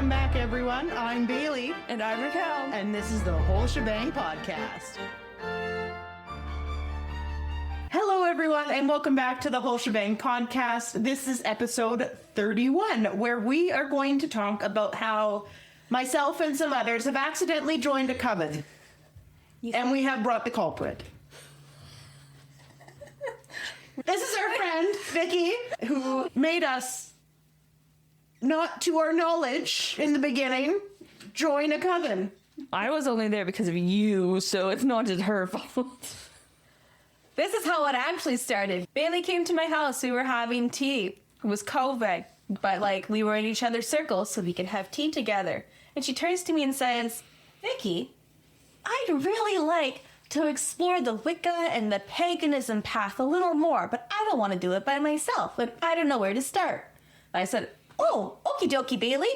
Welcome back, everyone. I'm Bailey. And I'm Raquel. And this is the Whole Shebang podcast. Hello, everyone, and welcome back to the Whole Shebang podcast. This is episode 31, where we are going to talk about how myself and some others have accidentally joined a coven. And we have brought the culprit. This is our friend, Viky, who made us, not to our knowledge in the beginning, join a coven. I was only there because of you, so it's not just her fault. This is how it actually started. Bailey came to my house. We were having tea. It was Coven, but we were in each other's circles so we could have tea together. And she turns to me and says, Viky, I'd really like to explore the Wicca and the paganism path a little more, but I don't want to do it by myself, and I don't know where to start. I said, oh, okie dokie, Bailey.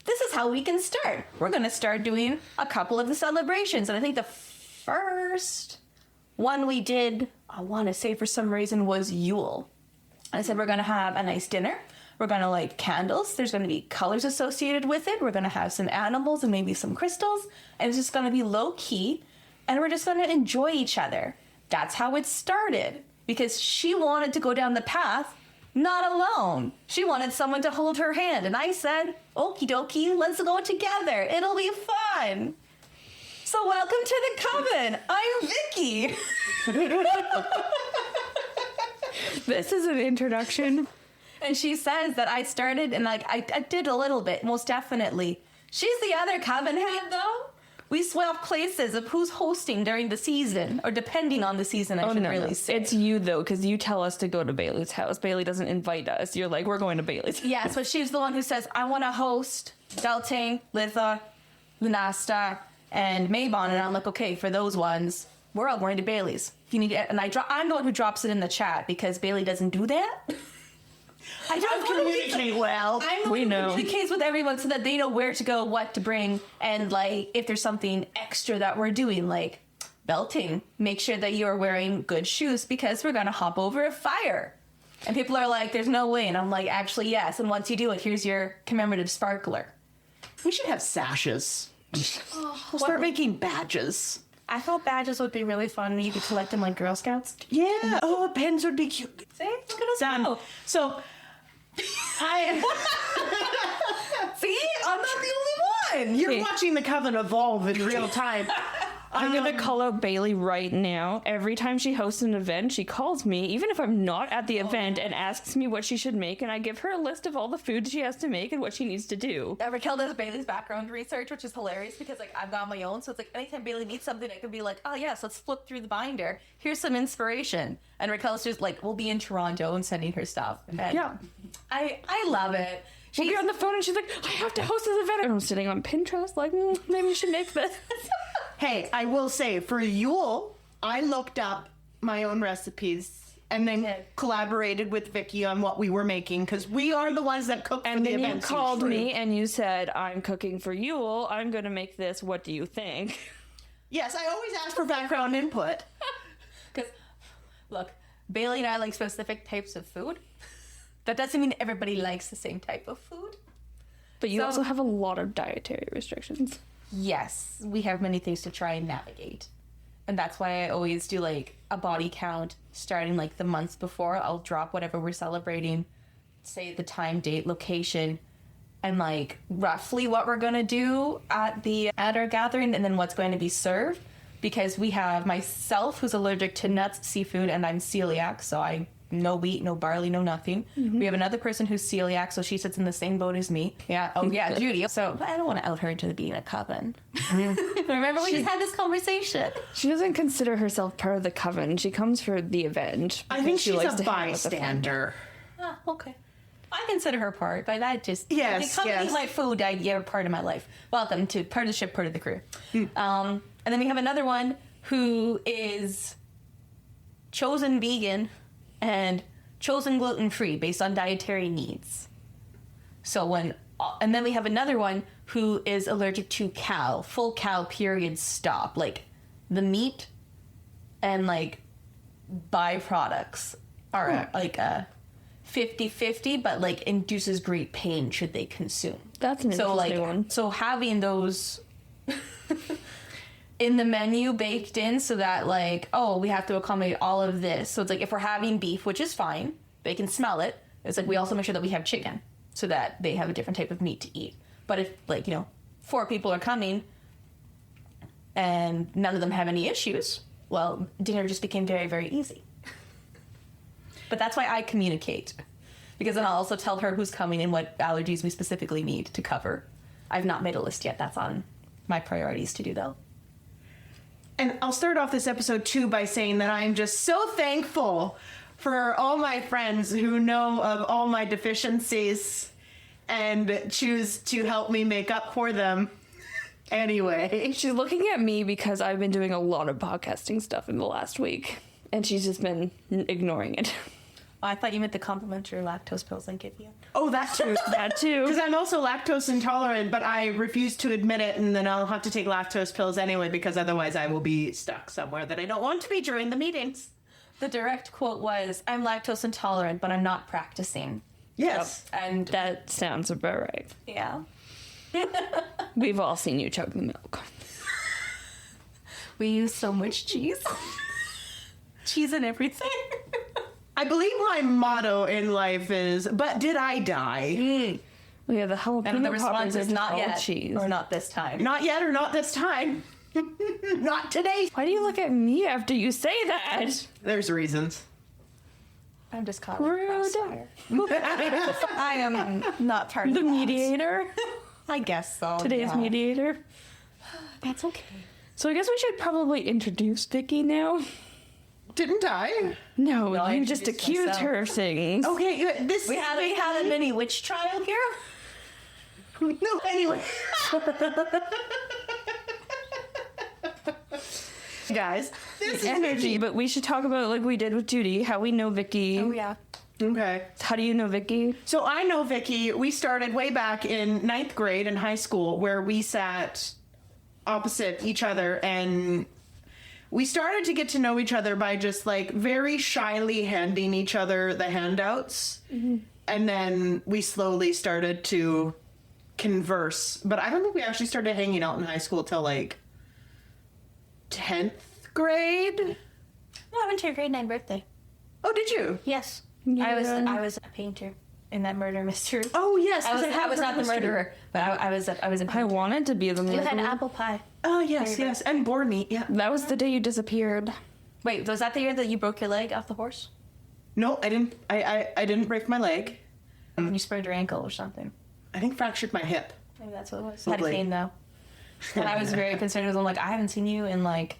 This is how we can start. We're going to start doing a couple of the celebrations. And I think the first one we did, I want to say for some reason, was Yule. I said, we're going to have a nice dinner. We're going to light candles. There's going to be colors associated with it. We're going to have some animals and maybe some crystals. And it's just going to be low key. And we're just going to enjoy each other. That's how it started. Because she wanted to go down the path not alone. She wanted someone to hold her hand. And I said, okie dokie, let's go together. It'll be fun. So welcome to the Coven. I'm Viky. This is an introduction. And she says that I started and I did a little bit, most definitely. She's the other Coven head though. We swap places of who's hosting during the season, or depending on the season, I should really say. It's you, though, because you tell us to go to Bailey's house. Bailey doesn't invite us. You're like, we're going to Bailey's house. Yeah, so she's the one who says, I want to host Beltane, Litha, Lughnasadh, and Mabon. And I'm like, okay, for those ones, we're all going to Bailey's. If you need it. And I'm the one who drops it in the chat, because Bailey doesn't do that. I don't communicate well. I'm the one who communicates with everyone so that they know where to go, what to bring, and if there's something extra that we're doing, like belting, make sure that you're wearing good shoes because we're gonna hop over a fire. And people are like, there's no way. And I'm like, actually, yes. And once you do it, here's your commemorative sparkler. We should have sashes. We'll start making badges. I thought badges would be really fun. You could collect them like Girl Scouts. Yeah. Oh, pens would be cute. See? Look at us Done. go. So, See? I'm not the only one. You're watching the Coven evolve in real time. I'm going to call out Bailey right now. Every time she hosts an event, she calls me, even if I'm not at the event, and asks me what she should make, and I give her a list of all the food she has to make and what she needs to do. Raquel does Bailey's background research, which is hilarious because I've got my own, so it's anytime Bailey needs something, I can be like, oh yes, let's flip through the binder. Here's some inspiration. And Raquel's just we'll be in Toronto and sending her stuff. And Yeah. I love it. We'll be on the phone and she's like, I have to host this event. And I'm sitting on Pinterest like, maybe we should make this. Hey, I will say, for Yule, I looked up my own recipes and then collaborated with Viky on what we were making, because we are the ones that cook for and the then you events. called me and you said, I'm cooking for Yule. I'm going to make this. What do you think? Yes, I always ask for background input. Because, look, Bailey and I like specific types of food. That doesn't mean everybody likes the same type of food. But you also have a lot of dietary restrictions. Yes, we have many things to try and navigate. And that's why I always do a body count starting the months before. I'll drop whatever we're celebrating, say the time, date, location, and roughly what we're going to do at our gathering, and then what's going to be served. Because we have myself, who's allergic to nuts, seafood, and I'm celiac, so I no wheat, no barley, no nothing. Mm-hmm. We have another person who's celiac, so she sits in the same boat as me. Yeah. Oh, yeah, Judy. So I don't want to out her into being a Coven. Remember, we just had this conversation. She doesn't consider herself part of the Coven. She comes for the event. I think she's likes a bystander. Okay. I consider her part, but I just... Yes, come eat my food, you're part of my life. Welcome to part of the ship, part of the crew. And then we have another one who is chosen vegan and chosen gluten-free based on dietary needs. And then we have another one who is allergic to cow, full cow, period, stop. The meat and byproducts are 50-50, but like induces great pain should they consume. That's an interesting one. So having those in the menu baked in so that like, oh, we have to accommodate all of this. So it's like if we're having beef, which is fine, they can smell it. It's like we also make sure that we have chicken so that they have a different type of meat to eat. But if like, 4 people are coming and none of them have any issues, well, dinner just became very, very easy. But that's why I communicate. Because then I'll also tell her who's coming and what allergies we specifically need to cover. I've not made a list yet. That's on my priorities to do, though. And I'll start off this episode, too, by saying that I'm just so thankful for all my friends who know of all my deficiencies and choose to help me make up for them. Anyway. She's looking at me because I've been doing a lot of podcasting stuff in the last week, and she's just been ignoring it. Oh, I thought you meant the complimentary lactose pills I give you. Oh, that too. That too. Because I'm also lactose intolerant, but I refuse to admit it, and then I'll have to take lactose pills anyway, because otherwise I will be stuck somewhere that I don't want to be during the meetings. The direct quote was, I'm lactose intolerant, but I'm not practicing. Yes. And That sounds about right. yeah. We've all seen you chug the milk. We use so much cheese. Cheese and everything. I believe my motto in life is, but did I die? Well, yeah, the jalapeno And the poppers response are is not all yet. cheese. Or not this time. Not yet, or not this time. Not today. Why do you look at me after you say that? There's reasons. I'm just caught. Rude. I am not part of The that. mediator. I guess so. Today's yeah. mediator. That's okay. So I guess we should probably introduce Vicky now. Didn't I? No, I you just introduced accused myself. her of things. Okay, this We had a mini witch trial here. No, anyway. Guys, this is Energy, but we should talk about like we did with Judy, how we know Vicky. Oh yeah. okay. How do you know Vicky? So I know Vicky. We started way back in 9th grade in high school, where we sat opposite each other, and we started to get to know each other by just like very shyly handing each other the handouts. And then we slowly started to converse. But I don't think we actually started hanging out in high school till like 10th grade. No, I went to your grade 9 birthday. Oh, did you? Yes. Yeah. I was a painter in that murder mystery. Oh, yes. I was 'cause have not the mystery. murderer, but I was a I painter. wanted to be the You had murderer. apple pie. Oh, yes, Very yes. And board meat, yeah. That was the day you disappeared. Wait, was that the year that you broke your leg off the horse? No, I didn't. I didn't break my leg. You sprained your ankle or something. I think fractured my hip. Maybe that's what it was. I had a Lovely. cane though. And I was very concerned because I'm like, I haven't seen you in like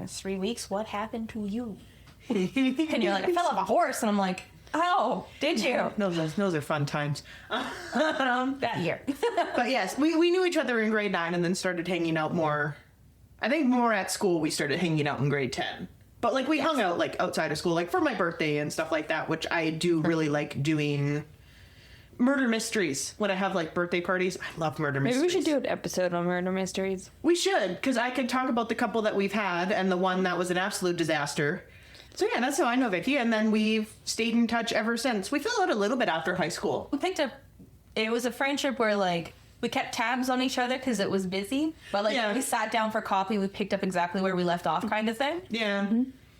3 weeks. What happened to you? And you're like, I fell off a horse. And I'm like, oh, did you? Those are fun times. That year. But yes, we knew each other in grade 9 and then started hanging out more. I think more at school we started hanging out in grade 10. But like we hung out like outside of school, like for my birthday and stuff like that, which I do really like doing murder mysteries when I have like birthday parties. I love murder Maybe mysteries. we should do an episode on murder mysteries. We should, because I could talk about the couple that we've had and the one that was an absolute disaster. So yeah, that's how I know Vicky, and then we've stayed in touch ever since. We fell out a little bit after high school. We picked up, it was a friendship where like, we kept tabs on each other because it was busy. But like, Yeah. we sat down for coffee, we picked up exactly where we left off kind of thing. Yeah.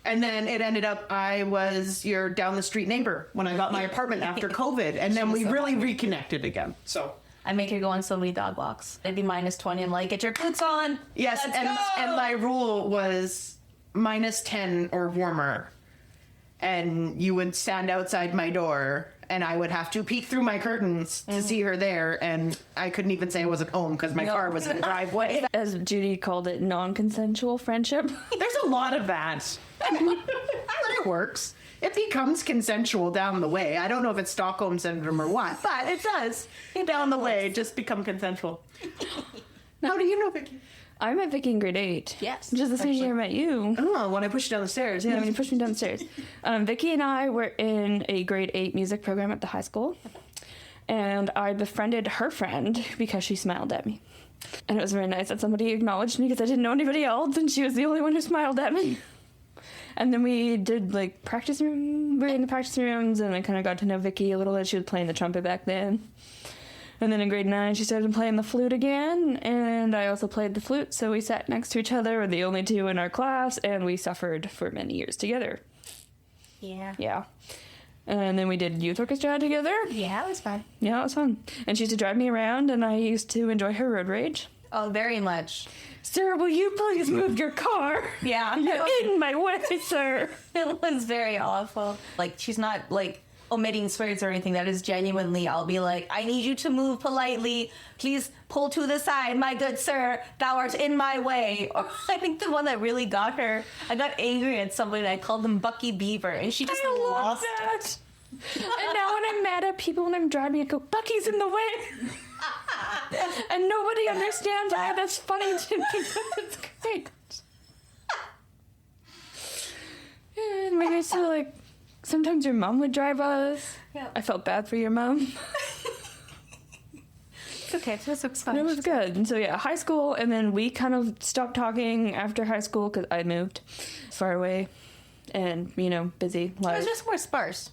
And then it ended up I was your down the street neighbor when I got my apartment after COVID, and then we really reconnected again. So I make her go on so many dog walks. It'd be -20. I'm like, get your boots on. yes, Let's and go! my rule was -10 or warmer, and you would stand outside my door, and I would have to peek through my curtains to see her there, and I couldn't even say I wasn't home because my car was in the driveway. As Judy called it, non-consensual friendship. There's a lot of that. But it works. It becomes consensual down the way. I don't know if it's Stockholm Syndrome or what, but it does. Down the way, just become consensual. How do you know Vicky? I met Vicky in grade 8. Yes, Just the same actually. year I met you. Oh, when I pushed you down the stairs, Yeah, yeah. when you pushed me downstairs. Vicky and I were in a grade 8 music program at the high school. And I befriended her friend because she smiled at me. And it was very nice that somebody acknowledged me because I didn't know anybody else, and she was the only one who smiled at me. And then we did like practice room. We were in the practice rooms, and I kind of got to know Vicky a little bit. She was playing the trumpet back then. And then in grade 9, she started playing the flute again, and I also played the flute. So we sat next to each other. We're the only two in our class, and we suffered for many years together. Yeah. Yeah. And then we did youth orchestra together. Yeah, it was fun. Yeah, it was fun. And she used to drive me around, and I used to enjoy her road rage. Oh, very much. Sir, will you please move your car? Yeah. You're in my way, sir. It was very awful. Like, she's not, like, omitting swears or anything. That is genuinely, I'll be like, I need you to move politely. Please pull to the side, my good sir. Thou art in my way. Or I think the one that really got her, I got angry at somebody, and I called them Bucky Beaver, and she just lost that. And now when I'm mad at people when I'm driving, I go, Bucky's in the way. And nobody understands why that's funny to me. It's great. And we used to, like, sometimes your mom would drive us. Yeah. I felt bad for your mom. It's okay. It was fun. It was good. And so, yeah, high school, and then we kind of stopped talking after high school because I moved far away and, you know, busy It life. was just more sparse.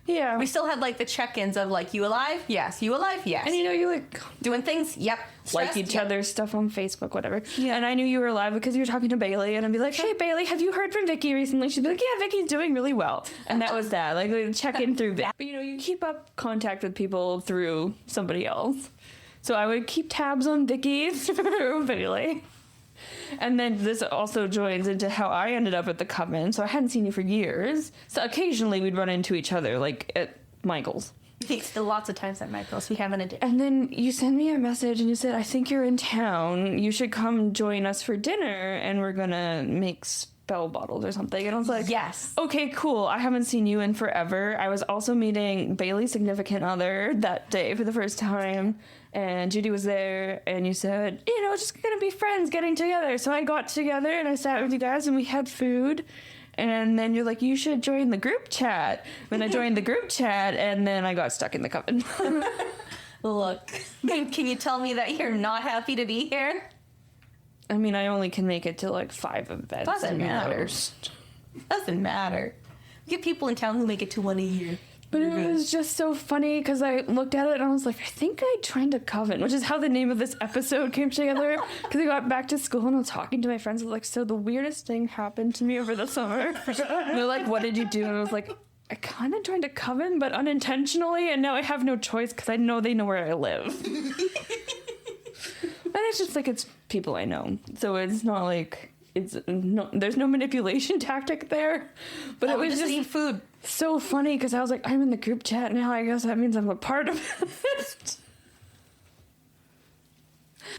Yeah. We still had, like, the check-ins of, like, you alive? Yes. You alive? Yes. And, you know, you, like, doing things? Yep. like Stressed? each Yep. other's stuff on Facebook, whatever. Yeah. And I knew you were alive because you were talking to Bailey, and I'd be like, hey, Bailey, have you heard from Vicky recently? She'd be like, yeah, Vicky's doing really well. And that was that. Like, we'd check in through that. But, you know, you keep up contact with people through somebody else. So I would keep tabs on Vicky through Bailey. And then this also joins into how I ended up at the Coven. So I hadn't seen you for years. So occasionally we'd run into each other, like at Michael's. I think still lots of times at Michael's. We haven't a day. And then you sent me a message and you said, I think you're in town. You should come join us for dinner, and we're going to make spell bottles or something. And I was like, Yes. okay, cool. I haven't seen you in forever. I was also meeting Bailey's significant other that day for the first time. And Judy was there, and you said, you know, just going to be friends getting together. So I got together, and I sat with you guys, and we had food. And then you're like, you should join the group chat. When I joined the group chat, and then I got stuck in the Coven. Look, can you tell me that you're not happy to be here? I mean, I only can make it to like 5 events. Doesn't matter. most. Doesn't matter. We get people in town who make it to one a year. But it was just so funny because I looked at it and I was like, I think I joined a Coven, which is how the name of this episode came together. Because I got back to school and I was talking to my friends. I was like, so the weirdest thing happened to me over the summer. And they're like, what did you do? And I was like, I kind of joined a Coven, but unintentionally. And now I have no choice because I know they know where I live. And it's just like, it's people I know. So it's not like, there's no manipulation tactic there. But it was just eat food. so funny because I was like, I'm in the group chat now. I guess that means I'm a part of it.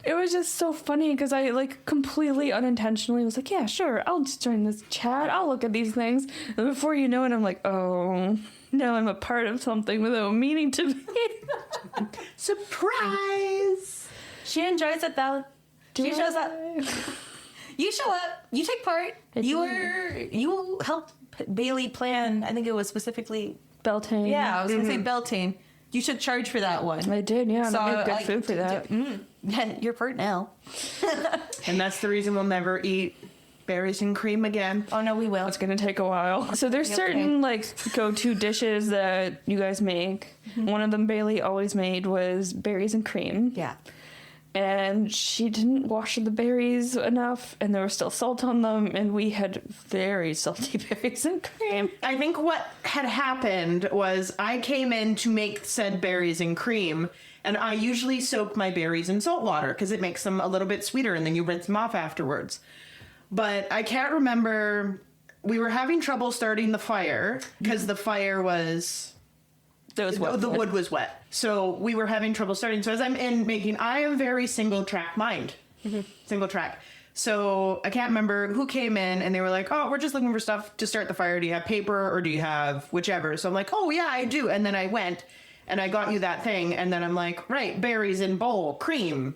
It was just so funny because I like completely unintentionally was like, yeah, sure, I'll just join this chat. I'll look at these things. And before you know it, I'm like, oh, now I'm a part of something without meaning to be. Surprise! She enjoys it though. She shows up. You show up. You take part. You helped Bailey plan. I think it was specifically Beltane. Yeah, I was gonna say Beltane. You should charge for that one. I did, yeah. So, I made good like, food for that. And you're part now. And that's the reason we'll never eat berries and cream again. Oh no, we will. It's gonna take a while. So there's certain like go-to dishes that you guys make. One of them Bailey always made was berries and cream. Yeah. And she didn't wash the berries enough, and there was still salt on them, and we had very salty berries and cream. I think what had happened was I came in to make said berries and cream, and I usually soak my berries in salt water because it makes them a little bit sweeter, and then you rinse them off afterwards. But I can't remember. We were having trouble starting the fire because the fire was... The wood was wet. So we were having trouble starting. So as I'm in making, I am very single track mind. Single track. So I can't remember who came in and they were like, oh, we're just looking for stuff to start the fire. Do you have paper or do you have whichever? So I'm like, oh yeah, I do. And then I went and I got you that thing. And then I'm like, right, berries in bowl, cream.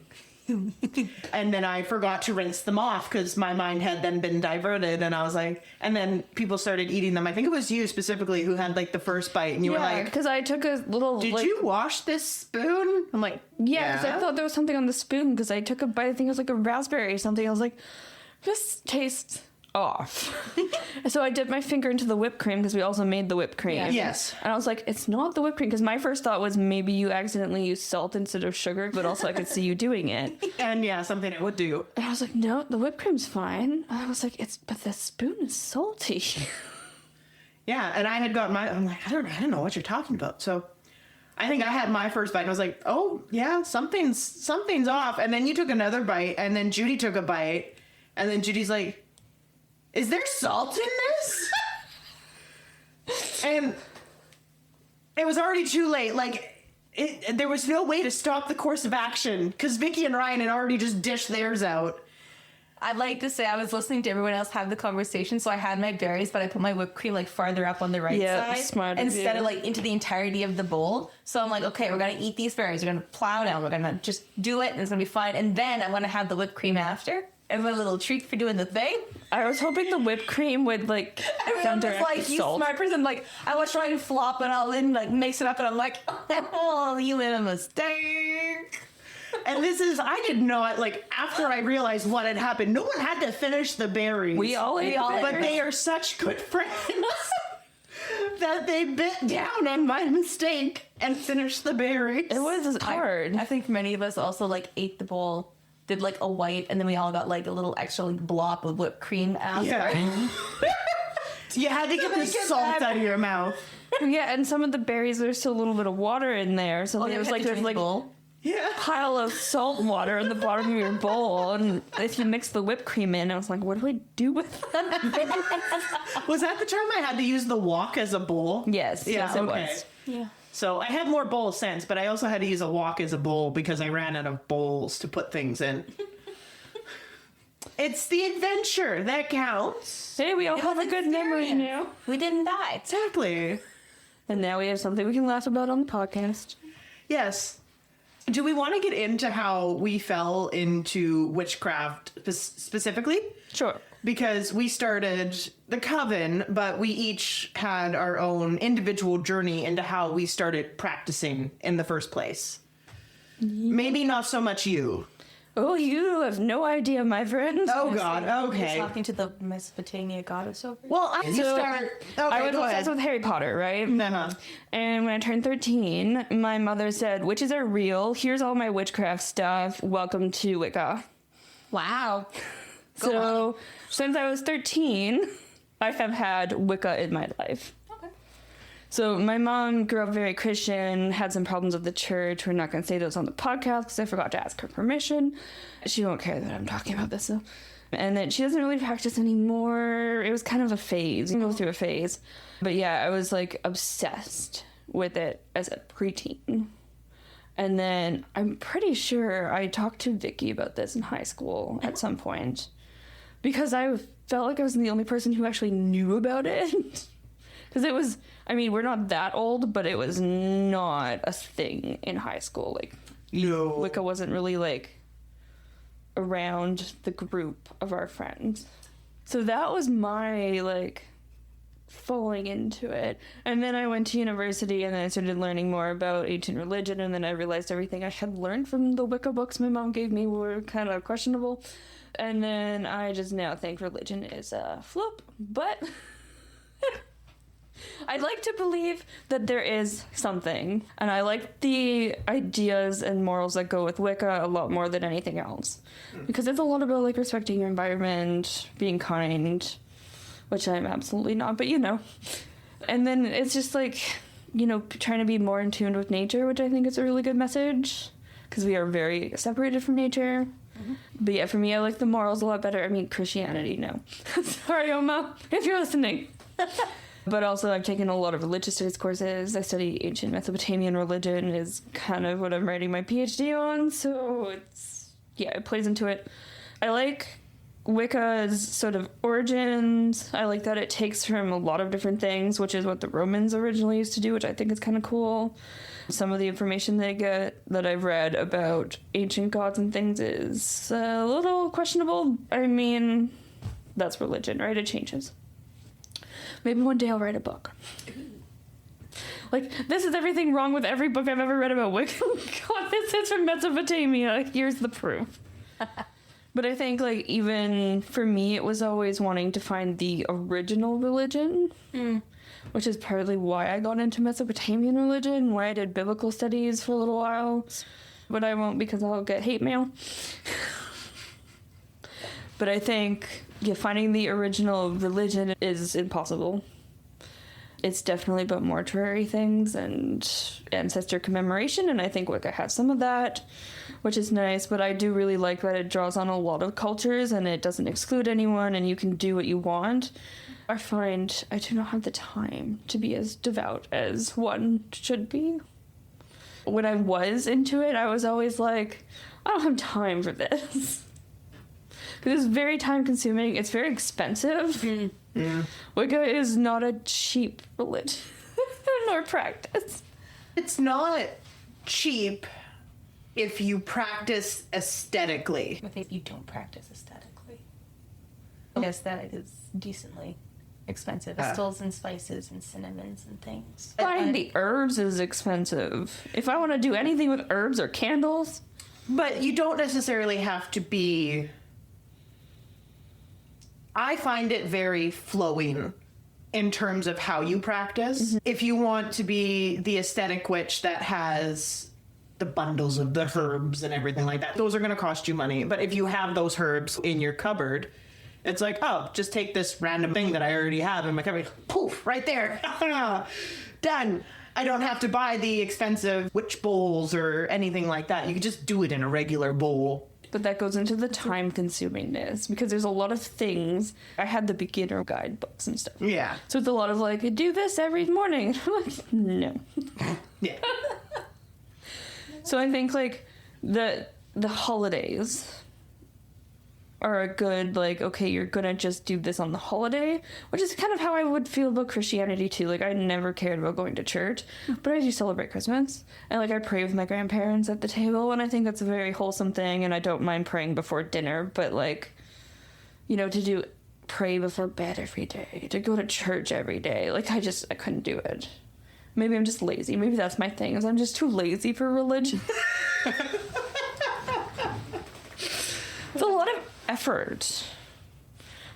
And then I forgot to rinse them off because my mind had then been diverted, and I was like, and then people started eating them. I think it was you specifically who had like the first bite, and you were like, because I took a little. did you wash this spoon? I'm like, Yeah, because I thought there was something on the spoon because I took a bite. I think it was like a raspberry or something. I was like, this tastes off. So I dipped my finger into the whipped cream because we also made the whipped cream. Yeah. Yes. And I was like, it's not the whipped cream, because my first thought was maybe you accidentally used salt instead of sugar, but also I could see you doing it. And yeah, something I would do. And I was like, no, the whipped cream's fine. And I was like, but the spoon is salty. Yeah, and I had got I'm like, I don't know what you're talking about. So I think I had my first bite and I was like, oh yeah, something's off. And then you took another bite, and then Judy took a bite, and then Judy's like, is there salt in this? And it was already too late. Like, there was no way to stop the course of action because Vicky and Ryan had already just dished theirs out. I'd like to say I was listening to everyone else have the conversation, so I had my berries, but I put my whipped cream like farther up on the right side smart instead of like into the entirety of the bowl. So I'm like, okay, we're gonna eat these berries, we're gonna plow down, we're gonna just do it, and it's gonna be fine. And then I want to have the whipped cream after. And my little treat for doing the thing. I was hoping the whipped cream would like Everyone's like, you salt. smart person. Like, I was trying to flop it all in, like mix it up, and I'm like, oh, you made a mistake. And I did not, like, after I realized what had happened, no one had to finish the berries. We all ate the But berries. they are such good friends that they bit down on my mistake and finished the berries. It was hard. I think many of us also like ate the bowl, did like a white, and then we all got like a little extra like blob of whipped cream after. Yeah. You had to get the salt out of your mouth. Yeah, and some of the berries, there's still a little bit of water in there. So there was like this like Yeah. pile of salt water in the bottom of your bowl. And if you mix the whipped cream in, I was like, what do I do with that? Was that the term I had to use the wok as a bowl? Yes, Yeah, yes, it okay. was. Yeah. So I had more bowl sense, but I also had to use a wok as a bowl because I ran out of bowls to put things in. It's the adventure that counts. Hey, we all have a good memory now. We didn't die. Exactly. And now we have something we can laugh about on the podcast. Yes. Do we want to get into how we fell into witchcraft specifically? Sure. Because we started the Coven, but we each had our own individual journey into how we started practicing in the first place. Maybe not so much you. Oh, you have no idea, my friend. Oh, God. Okay. Talking to the Mesopotamia goddess over. Well, I So, start. Okay, I was go obsessed ahead. with Harry Potter, right? Uh-huh. And when I turned 13, my mother said, witches are real. Here's all my witchcraft stuff. Welcome to Wicca. Wow. So, since I was 13, I have had Wicca in my life. Okay. So, my mom grew up very Christian, had some problems with the church. We're not going to say those on the podcast because I forgot to ask her permission. She won't care that I'm talking about this, though. And then she doesn't really practice anymore. It was kind of a phase. You go through a phase. But yeah, I was like obsessed with it as a preteen. And then I'm pretty sure I talked to Vicky about this in high school at some point. Because I felt like I was the only person who actually knew about it. Because it was, I mean, we're not that old, but it was not a thing in high school. Like, No. Wicca wasn't really, like, around the group of our friends. So that was my, like, falling into it. And then I went to university and then I started learning more about ancient religion, and then I realized everything I had learned from the Wicca books my mom gave me were kind of questionable. And then I just now think religion is a flop. But I'd like to believe that there is something. And I like the ideas and morals that go with Wicca a lot more than anything else. Because it's a lot about, like, respecting your environment, being kind, which I'm absolutely not, but you know. And then it's just, like, you know, trying to be more in tune with nature, which I think is a really good message. Because we are very separated from nature. Mm-hmm. But yeah, for me, I like the morals a lot better. I mean, Christianity, no. Sorry, Oma, if you're listening. But also, I've taken a lot of religious studies courses. I study ancient Mesopotamian religion is kind of what I'm writing my PhD on. So it's, yeah, it plays into it. I like Wicca's sort of origins. I like that it takes from a lot of different things, which is what the Romans originally used to do, which I think is kind of cool. Some of the information they get that I've read about ancient gods and things is a little questionable. I mean, that's religion, right? It changes. Maybe one day I'll write a book. Like, this is everything wrong with every book I've ever read about Wicca. God, this is from Mesopotamia. Here's the proof. But I think, like, even for me, it was always wanting to find the original religion, which is partly why I got into Mesopotamian religion, why I did biblical studies for a little while. But I won't, because I'll get hate mail. But I think, finding the original religion is impossible. It's definitely about mortuary things and ancestor commemoration, and I think Wicca has some of that, which is nice, but I do really like that it draws on a lot of cultures and it doesn't exclude anyone and you can do what you want. I find I do not have the time to be as devout as one should be. When I was into it, I was always like, I don't have time for this. Because it's very time consuming, it's very expensive. Yeah. Wicca is not a cheap religion nor practice. It's not cheap if you practice aesthetically. I think you don't practice aesthetically. Aesthetic is decently expensive. Stills and spices and cinnamons and things. Buying the herbs is expensive. If I want to do anything with herbs or candles. But you don't necessarily have to be... I find it very flowing in terms of how you practice. Mm-hmm. If you want to be the aesthetic witch that has the bundles of the herbs and everything like that, those are going to cost you money. But if you have those herbs in your cupboard, it's like, oh, just take this random thing that I already have in my cupboard. Poof, right there. Done. I don't have to buy the expensive witch bowls or anything like that. You can just do it in a regular bowl. But that goes into the time consumingness because there's a lot of things. I had the beginner guidebooks and stuff. Yeah. So it's a lot of like, do this every morning. I'm like, no. Yeah. So I think like the holidays are a good, like, okay, you're gonna just do this on the holiday, which is kind of how I would feel about Christianity too. Like, I never cared about going to church, but I do celebrate Christmas, and like I pray with my grandparents at the table, and I think that's a very wholesome thing, and I don't mind praying before dinner. But like, you know, to pray before bed every day, to go to church every day, like I couldn't do it. Maybe I'm just lazy. Maybe that's my thing, is I'm just too lazy for religion. It's a lot of effort.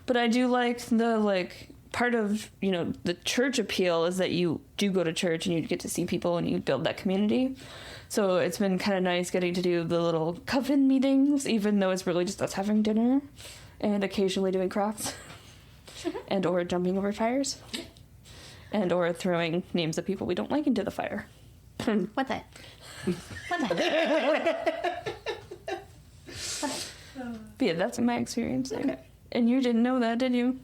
But I do like the part of, you know, the church appeal is that you do go to church and you get to see people and you build that community. So it's been kind of nice getting to do the little Coven meetings, even though it's really just us having dinner and occasionally doing crafts and or jumping over fires and or throwing names of people we don't like into the fire. What the? What the? But yeah, that's my experience there. Okay. And you didn't know that, did you?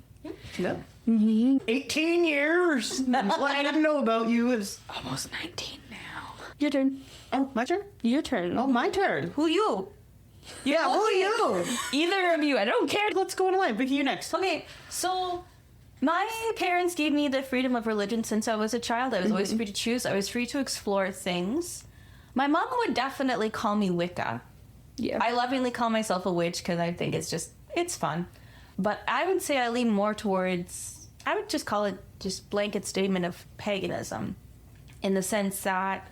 No. Mm-hmm. 18 years. What I didn't know about you is... Almost 19 now. Your turn. Oh, my turn? Your turn. Oh, my turn. Who you? Yeah, who are you? Either of you. I don't care. Let's go on a line. Vicky, you next. Okay, so my parents gave me the freedom of religion since I was a child. I was always free to choose. I was free to explore things. My mom would definitely call me Wicca. Yeah. I lovingly call myself a witch because I think it's fun. But I would say I lean more towards, I would just call it just blanket statement of paganism, in the sense that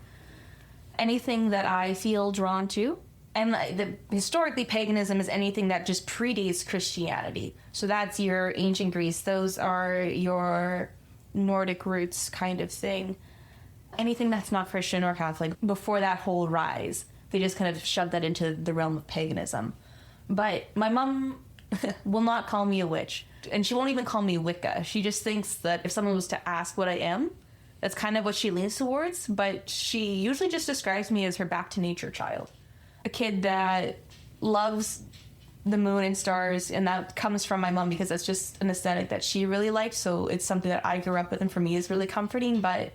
anything that I feel drawn to, and historically paganism is anything that just predates Christianity. So that's your ancient Greece, those are your Nordic roots kind of thing. Anything that's not Christian or Catholic, before that whole rise, they just kind of shoved that into the realm of paganism. But my mom will not call me a witch, and she won't even call me Wicca. She just thinks that if someone was to ask what I am, that's kind of what she leans towards, but she usually just describes me as her back to nature child. A kid that loves the moon and stars, and that comes from my mom because that's just an aesthetic that she really liked, so it's something that I grew up with, and for me is really comforting. But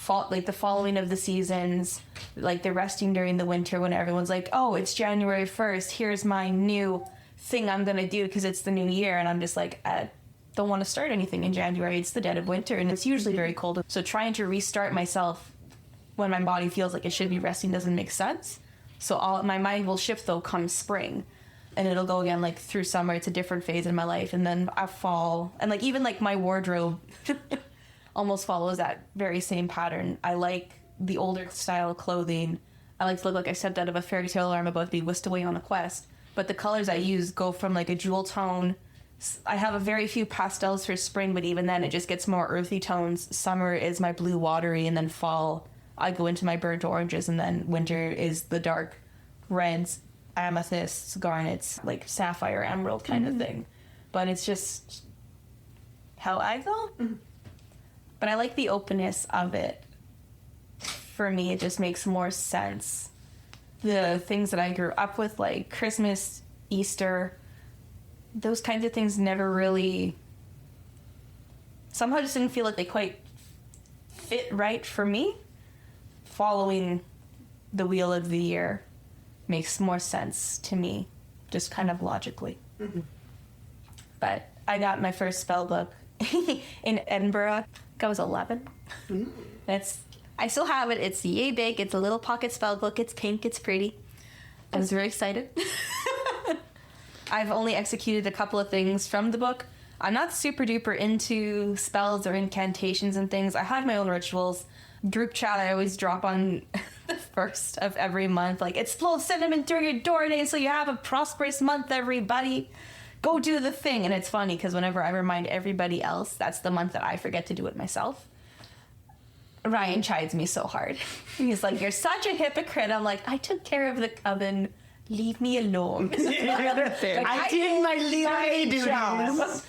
the following of the seasons, like the resting during the winter when everyone's like, oh, it's January 1st, here's my new thing I'm gonna do because it's the new year, and I'm just like, I don't want to start anything in January. It's the dead of winter and it's usually very cold, so trying to restart myself when my body feels like it should be resting doesn't make sense. So my mind will shift though come spring, and it'll go again like through summer. It's a different phase in my life, and then I fall, and like even like my wardrobe almost follows that very same pattern. I like the older style of clothing. I like to look like I stepped out of a fairy tale or I'm about to be whisked away on a quest. but the colors I use go from like a jewel tone. I have a very few pastels for spring, but even then it just gets more earthy tones. Summer is my blue watery, and then fall I go into my burnt oranges, and then winter is the dark reds, amethysts, garnets, like sapphire, emerald kind of thing. But it's just how I go. But I like the openness of it. For me, it just makes more sense. The things that I grew up with, like Christmas, Easter, those kinds of things never really, somehow just didn't feel like they quite fit right for me. Following the wheel of the year makes more sense to me, just kind of logically. But I got my first spell book in Edinburgh. I was 11. I still have it. It's yay big. It's a little pocket spell book. It's pink. It's pretty. I was very excited. I've only executed a couple of things from the book. I'm not super duper into spells or incantations and things. I have my own rituals. Group chat I always drop on the first of every month. Like, it's blow cinnamon through your door day so you have a prosperous month, everybody. Go do the thing. And it's funny because whenever I remind everybody else, that's the month that I forget to do it myself. Ryan chides me so hard. He's like, you're such a hypocrite. I'm like, I took care of the coven. Leave me alone. I did my leeway duties.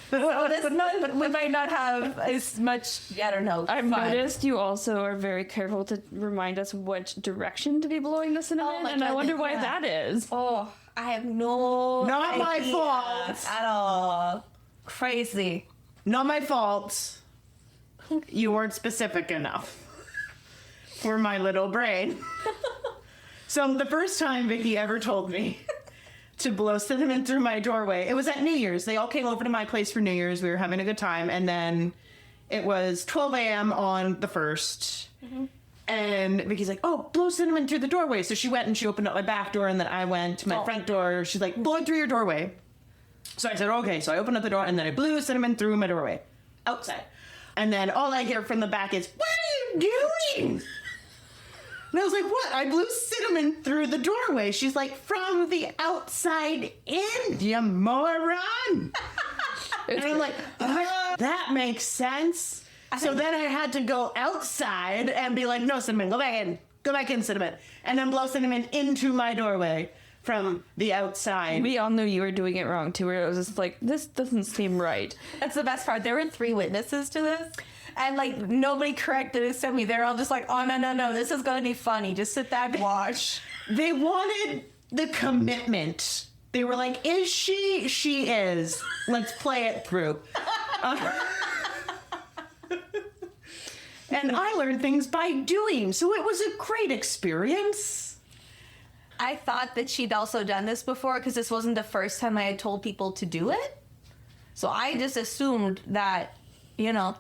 We might not have as much, I don't know. I've noticed you also are very careful to remind us which direction to be blowing the cinnamon, and I wonder why that is. Oh, I have no Not my idea fault. at all. Crazy. Not my fault. You weren't specific enough for my little brain. So the first time Vicky ever told me to blow cinnamon through my doorway, it was at New Year's. They all came over to my place for New Year's. We were having a good time. And then it was 12 a.m. on the 1st. And Vicky's like, oh, blow cinnamon through the doorway. So she went and she opened up my back door, and then I went to my front door. She's like, blow it through your doorway. So I said, okay. So I opened up the door, and then I blew cinnamon through my doorway outside. And then all I hear from the back is, what are you doing? And I was like, what? I blew cinnamon through the doorway. She's like, from the outside in, you moron. And I'm like, that makes sense. So then I had to go outside and be like, no, cinnamon, go back in. Go back in, cinnamon. And then blow cinnamon into my doorway from the outside. We all knew you were doing it wrong, too, where it was just like, this doesn't seem right. That's the best part. There were 3 witnesses to this. And, like, nobody corrected it except me. They're all just like, oh, no, this is going to be funny. Just sit back and watch. They wanted the commitment. They were like, is she? She is. Let's play it through. And I learned things by doing, so it was a great experience. I thought that she'd also done this before because this wasn't the first time I had told people to do it. So I just assumed that, you know.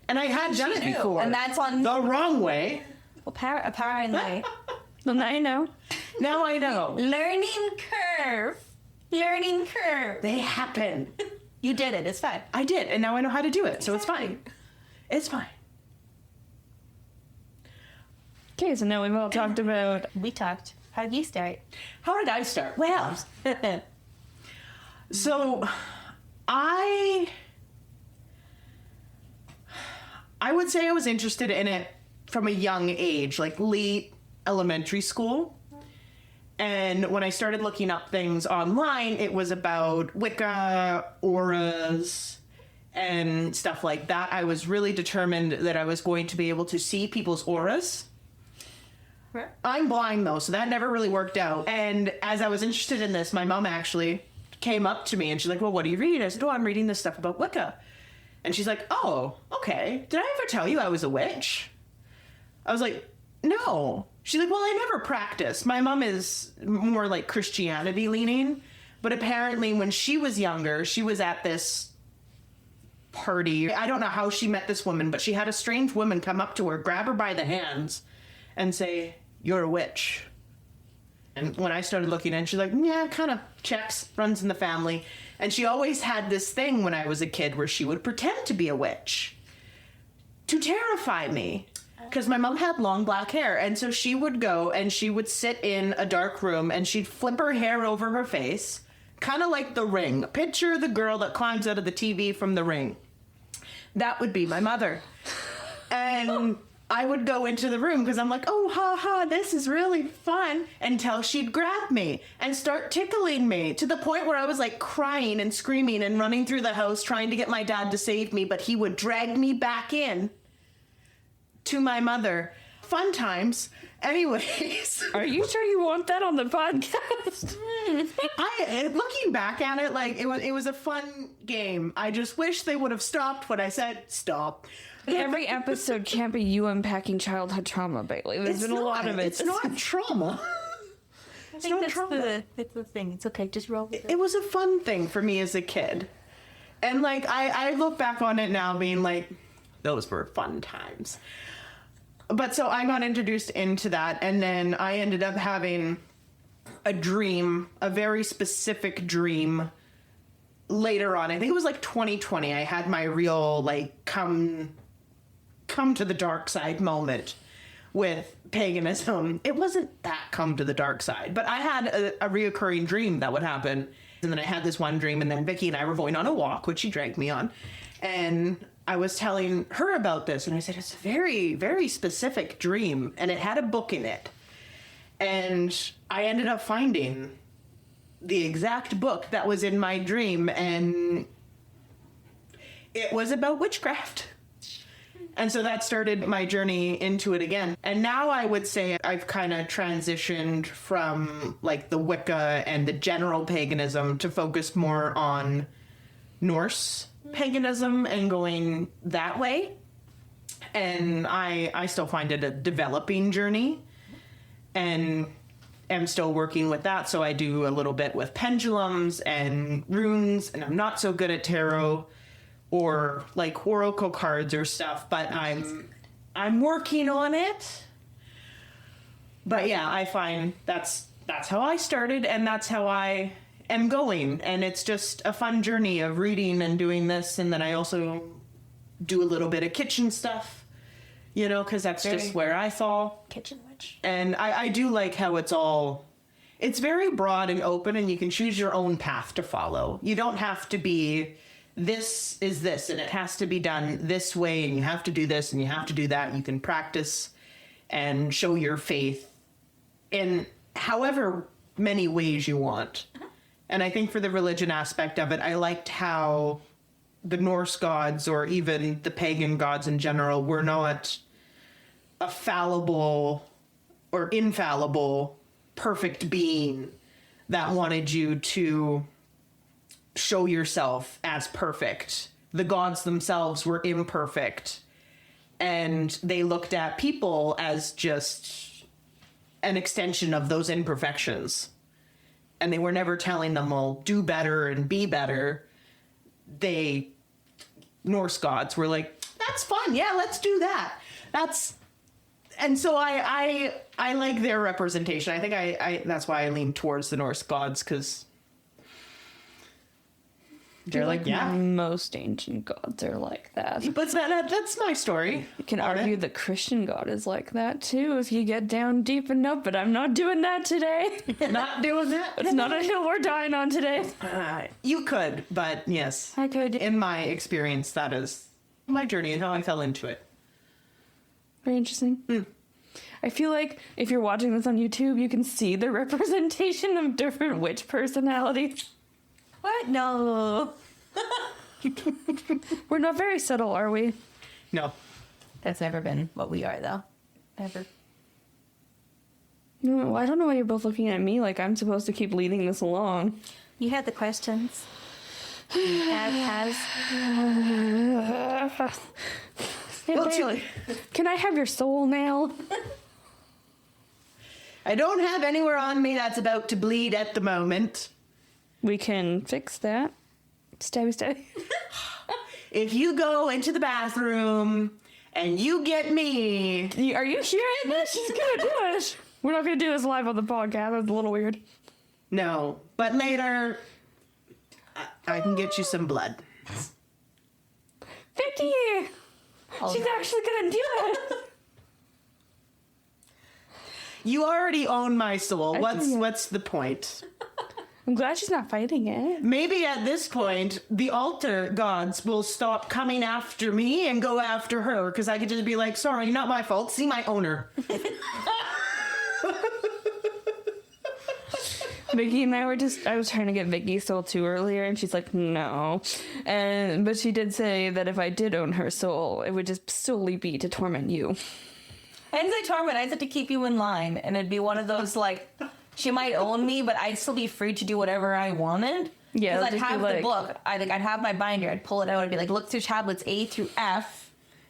And I had done it before. And that's on the wrong way. Well, apparently. Well, now you know. Now I know. Learning curve. They happen. You did it. It's fine. I did, and now I know how to do it, so it's fine. It's fine. Okay, so now we've all talked about... We talked. How did you start? How did I start? Well, so I would say I was interested in it from a young age, like late elementary school. And when I started looking up things online, it was about Wicca, auras, and stuff like that. I was really determined that I was going to be able to see people's auras. I'm blind, though, so that never really worked out. And as I was interested in this, my mom actually came up to me and she's like, well, what do you read? I said, oh, I'm reading this stuff about Wicca. And she's like, oh, okay. Did I ever tell you I was a witch? I was like, no. She's like, well, I never practiced. My mom is more like Christianity leaning. But apparently when she was younger, she was at this party. I don't know how she met this woman, but she had a strange woman come up to her, grab her by the hands, and say, you're a witch. And when I started looking in, she's like, yeah, kind of checks, runs in the family. And she always had this thing when I was a kid where she would pretend to be a witch to terrify me. Because my mom had long black hair. And so she would go and she would sit in a dark room and she'd flip her hair over her face, kind of like The Ring. Picture the girl that climbs out of the TV from The Ring. That would be my mother. And I would go into the room because I'm like, oh, ha, ha, this is really fun, until she'd grab me and start tickling me to the point where I was like crying and screaming and running through the house trying to get my dad to save me, but he would drag me back in to my mother. Fun times. Anyways. Are you sure you want that on the podcast? Looking back at it, like it was a fun game. I just wish they would have stopped when I said stop. Every episode can't be you unpacking childhood trauma, Bailey. There's been a lot of it. It's not trauma. I think that's the thing. It's okay. Just roll with it. It was a fun thing for me as a kid. And like I look back on it now being like, those were fun times. But so I got introduced into that, and then I ended up having a dream, a very specific dream later on. I think it was like 2020. I had my real like come to the dark side moment with paganism. It wasn't that come to the dark side, but I had a reoccurring dream that would happen. And then I had this one dream, and then Vicky and I were going on a walk, which she dragged me on. And I was telling her about this, and I said, it's a very, very specific dream, and it had a book in it. And I ended up finding the exact book that was in my dream, and it was about witchcraft. And so that started my journey into it again. And now I would say I've kind of transitioned from like the Wicca and the general paganism to focus more on Norse paganism and going that way. And I still find it a developing journey and am still working with that. So I do a little bit with pendulums and runes, and I'm not so good at tarot or like oracle cards or stuff, but I'm working on it. But yeah, I find that's how I started, and that's how I am going. And it's just a fun journey of reading and doing this. And then I also do a little bit of kitchen stuff, you know, because that's just where I fall. Kitchen witch. And I do like how it's very broad and open, and you can choose your own path to follow. You don't have to be, this is this, and it has to be done this way, and you have to do this, and you have to do that. You can practice and show your faith in however many ways you want. And I think for the religion aspect of it, I liked how the Norse gods, or even the pagan gods in general, were not a fallible or infallible perfect being that wanted you to show yourself as perfect. The gods themselves were imperfect, and they looked at people as just an extension of those imperfections. And they were never telling them, well, do better and be better. Norse gods were like, that's fun. Yeah, let's do that. And so I like their representation. I think that's why I lean towards the Norse gods, because they're like, yeah. Most ancient gods are like that. But that's my story. You can argue the Christian God is like that too if you get down deep enough, but I'm not doing that today. Not doing that? It's not a hill we're dying on today. You could, but yes. I could. In my experience, that is my journey and how I fell into it. Very interesting. I feel like if you're watching this on YouTube, you can see the representation of different witch personalities. What? No. We're not very subtle, are we? No. That's never been what we are, though. Never. No, I don't know why you're both looking at me like I'm supposed to keep leading this along. You had the questions. As Hey, Bailey, can I have your soul now? I don't have anywhere on me that's about to bleed at the moment. We can fix that. Stabby, stabby. If you go into the bathroom and you get me... Are you hearing this? She's gonna do it. We're not gonna do this live on the podcast. That's a little weird. No, but later I can get you some blood. Vicky! She's actually gonna do it. You already own my soul. What's the point? I'm glad she's not fighting it. Maybe at this point, the altar gods will stop coming after me and go after her, because I could just be like, sorry, not my fault. See my owner. Vicky and I was trying to get Vicky soul too earlier, and she's like, no. But she did say that if I did own her soul, it would just solely be to torment you. I didn't say torment, I said to keep you in line. And it'd be one of those, like, she might own me, but I'd still be free to do whatever I wanted. Yeah, because I'd just be have like- the book. I'd have my binder. I'd pull it out. I'd be like, look through tablets A through F.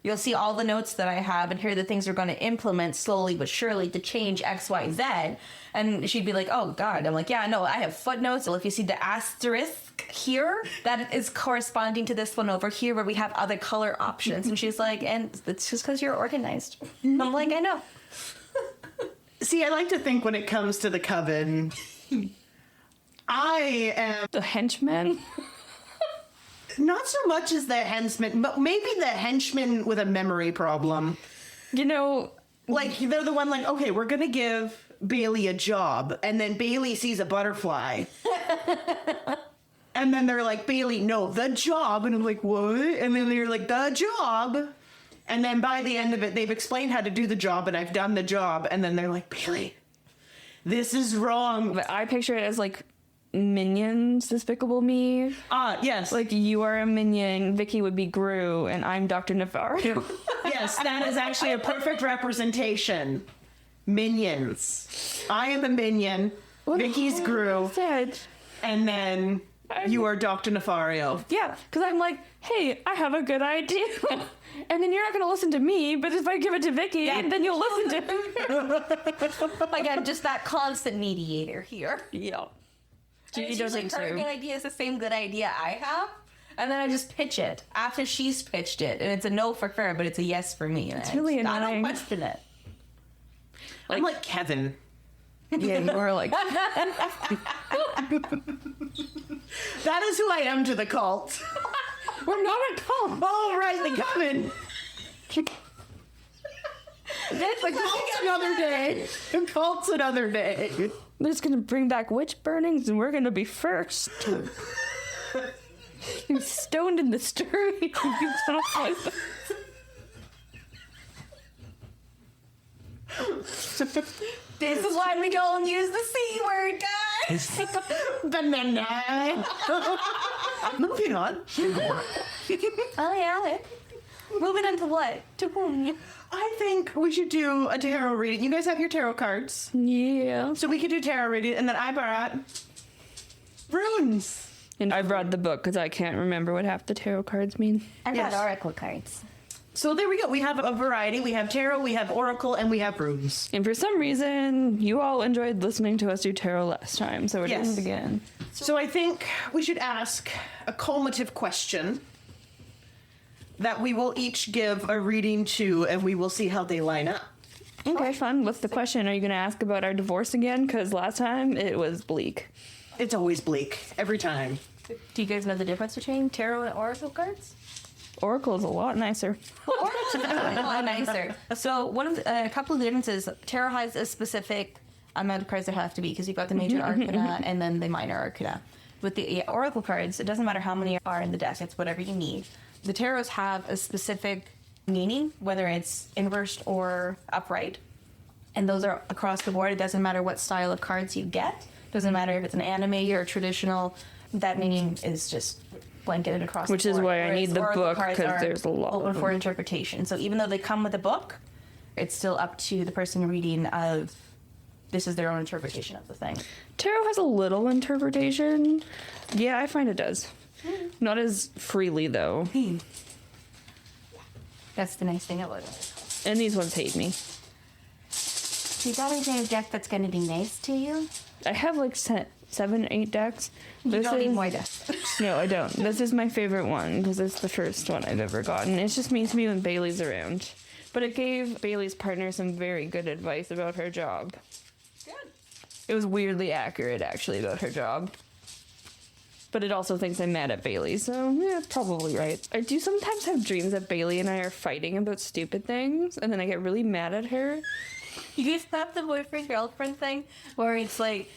You'll see all the notes that I have, and here are the things we're going to implement slowly but surely to change X, Y, Z. And she'd be like, oh, God. I'm like, yeah, no, I have footnotes. So if you see the asterisk here, that is corresponding to this one over here where we have other color options. And she's like, and it's just because you're organized. I'm like, I know. See, I like to think when it comes to the Coven, I am The henchman? not so much as the henchman, but maybe the henchman with a memory problem. You know, Like, they're the one like, okay, we're going to give Bailey a job. And then Bailey sees a butterfly. And then they're like, Bailey, no, the job. And I'm like, what? And then they're like, the job. And then by the end of it, they've explained how to do the job, and I've done the job. And then they're like, Bailey, this is wrong. but I picture it as like Minions, Despicable Me. Yes. Like, you are a minion, Vicky would be Gru, and I'm Dr. Navarro. Yes, that is actually a perfect representation. Minions. I am a minion. Vicky's Gru. Said. And then you are Dr. Nefario. Yeah, because I'm like, hey, I have a good idea. And then you're not going to listen to me, but if I give it to Vicky, then you'll listen to her. Again, just that constant mediator here. Yeah. And She it's usually doesn't her too. good idea is the same good idea I have. And then I just pitch it after she's pitched it. And it's a no for her, but it's a yes for me. And It's really I don't annoying. question it. I'm like Kevin. Yeah, you are like, That is who I am to the cult. we're not a cult. All right, the Coven. That's like, The cult's another day. The cult's another day. they're just going to bring back witch burnings, and we're going to be first. You're stoned in the street. This is why we don't use the C word, guys. Banana. Moving on. Oh, yeah. Moving on to what? To whom? I think we should do a tarot reading. You guys have your tarot cards. Yeah. So we could do tarot reading, and then I brought runes. And I brought the book because I can't remember what half the tarot cards mean. I got Yes. oracle cards. So there we go. We have a variety. We have tarot, we have oracle, and we have runes. And for some reason, you all enjoyed listening to us do tarot last time, so we're doing Yes. it again. So I think we should ask a cumulative question that we will each give a reading to, and we will see how they line up. Okay, fun. What's the question? Are you going to ask about our divorce again? Because last time it was bleak. It's always bleak, every time. Do you guys know the difference between tarot and oracle cards? Oracle's a lot nicer. Oracle's a lot nicer. So a couple of the differences, tarot has a specific amount of cards there have to be because you've got the major arcana and then the minor arcana. With the oracle cards, it doesn't matter how many are in the deck, it's whatever you need. The tarots have a specific meaning, whether it's inversed or upright. And those are across the board. It doesn't matter what style of cards you get. Doesn't matter if it's an anime or traditional. That meaning is just blanketed across Which the is board. why I Whereas need the oracle book, cards 'cause are there's a lot of open for them. interpretation. So even though they come with a book, it's still up to the person reading of this is their own interpretation of the thing. Tarot has a little interpretation. Yeah, I find it does. Not as freely, though. That's the nice thing about it. And these ones hate me. Do you got anything in deck that's going to be nice to you? I have like 7, 8 decks. You don't need more decks. No, I don't. This is my favorite one because it's the first one I've ever gotten. It's just means to me when Bailey's around. But it gave Bailey's partner some very good advice about her job. Good. It was weirdly accurate, actually, about her job. But it also thinks I'm mad at Bailey, so yeah, probably right. I do sometimes have dreams that Bailey and I are fighting about stupid things, and then I get really mad at her. You guys have the boyfriend-girlfriend thing where it's like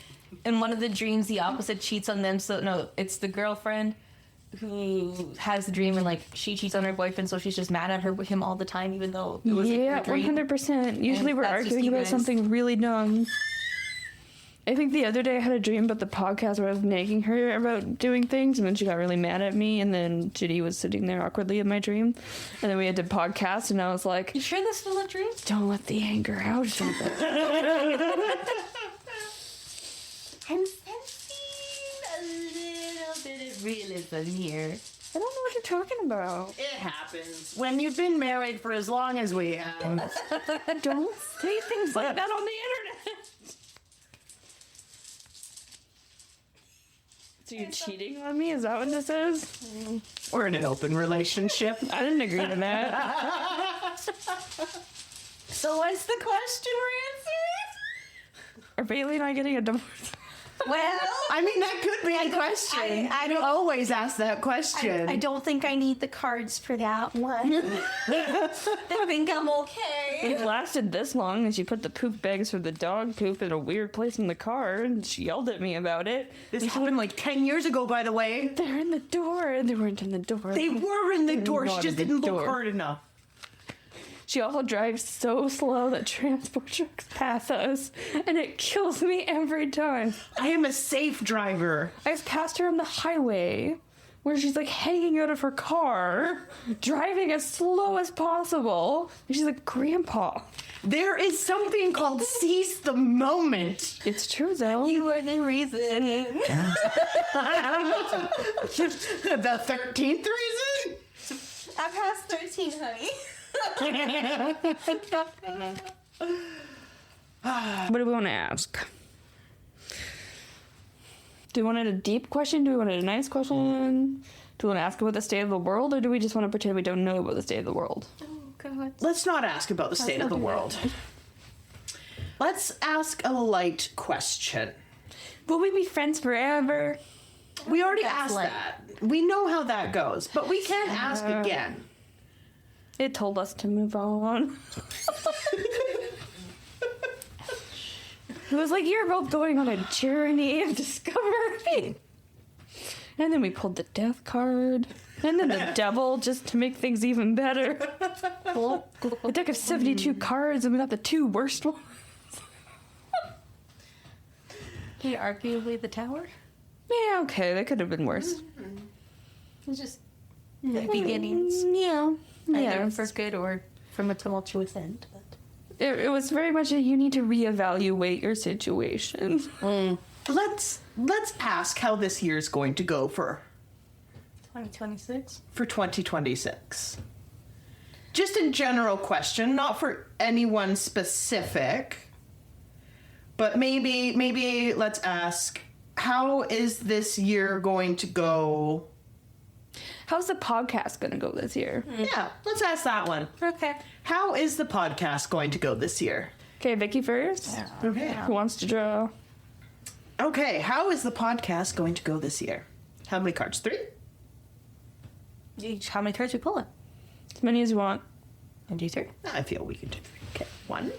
in one of the dreams, the opposite cheats on them. So no, it's the girlfriend who has the dream, and like she cheats on her boyfriend, so she's just mad at him all the time, even though it was a dream. 100%. Usually And we're that's just arguing you about guys. something really dumb. I think the other day I had a dream about the podcast where I was nagging her about doing things, and then she got really mad at me, and then Judy was sitting there awkwardly in my dream, and then we had to podcast, and I was like, You sure this still a dream? don't let the anger out. I'm sensing a little bit of realism here. I don't know what you're talking about. It happens when you've been married for as long as we have. Don't say things like that on the internet. So you're cheating on me? Is that what this is? We're in an open relationship. I didn't agree to that. So what's the question we're answering? Are Bailey and I getting a divorce? Well, I mean, that could be a question. I don't always ask that question. I don't think I need the cards for that one. I think I'm okay. It lasted this long, and she put the poop bags for the dog poop in a weird place in the car, and she yelled at me about it. This happened like 10 years ago, by the way. They're in the door, and they weren't in the door. They were in the door. She not just in the didn't look door. hard enough. She also drives so slow that transport trucks pass us, and it kills me every time. I am a safe driver. I've passed her on the highway where she's like hanging out of her car, driving as slow as possible. And she's like, Grandpa. There is something called seize the moment. It's true, though. You are the reason. The 13th reason? I passed 13, honey. What do we want to ask? Do we want it a deep question? Do we want it a nice question? Do we want to ask about the state of the world, or do we just want to pretend we don't know about the state of the world? Oh, God. Let's not ask about the state of the world. Let's ask a light question. Will we be friends forever? We already That's asked light. that. We know how that goes, but we can ask again. It told us to move on. It was like, you're both going on a journey of discovery. And then we pulled the death card. And then the devil, just to make things even better. A deck of 72 cards, and we got the two worst ones. Okay, arguably the tower. Yeah, okay, that could have been worse. It's just the beginnings. Yeah. Either Yeah. for good or from a tumultuous end. But It was very much a, you need to reevaluate your situation. Let's ask how this year's going to go for 2026? 2026. Just a general question, not for anyone specific, but maybe let's ask, how is this year going to go? How's the podcast going to go this year? Yeah, let's ask that one. Okay. How is the podcast going to go this year? Okay, Vicky first. Okay. Who wants to draw? Okay, how is the podcast going to go this year? How many cards? 3? How many cards are you pulling? As many as you want. And you 3. I feel we can do 3. Okay, 1.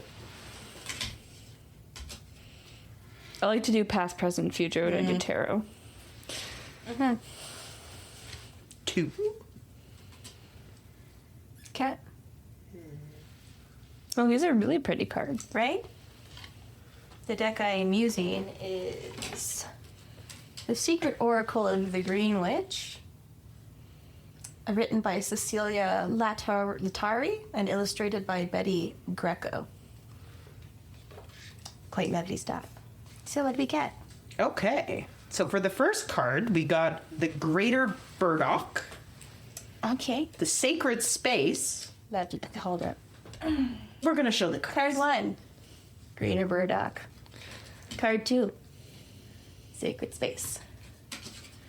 I like to do past, present, future when I do tarot. 2. Cat. Oh, these are really pretty cards. Right? The deck I am using is The Secret Oracle of the Green Witch, written by Cecilia Latari and illustrated by Betty Greco. Quite Betty stuff. So what do we get? Okay. So for the first card, we got the Greater Burdock, Okay. the Sacred Space. Hold up. We're going to show the Card cards. 1, Greater Burdock. Card 2, Sacred Space.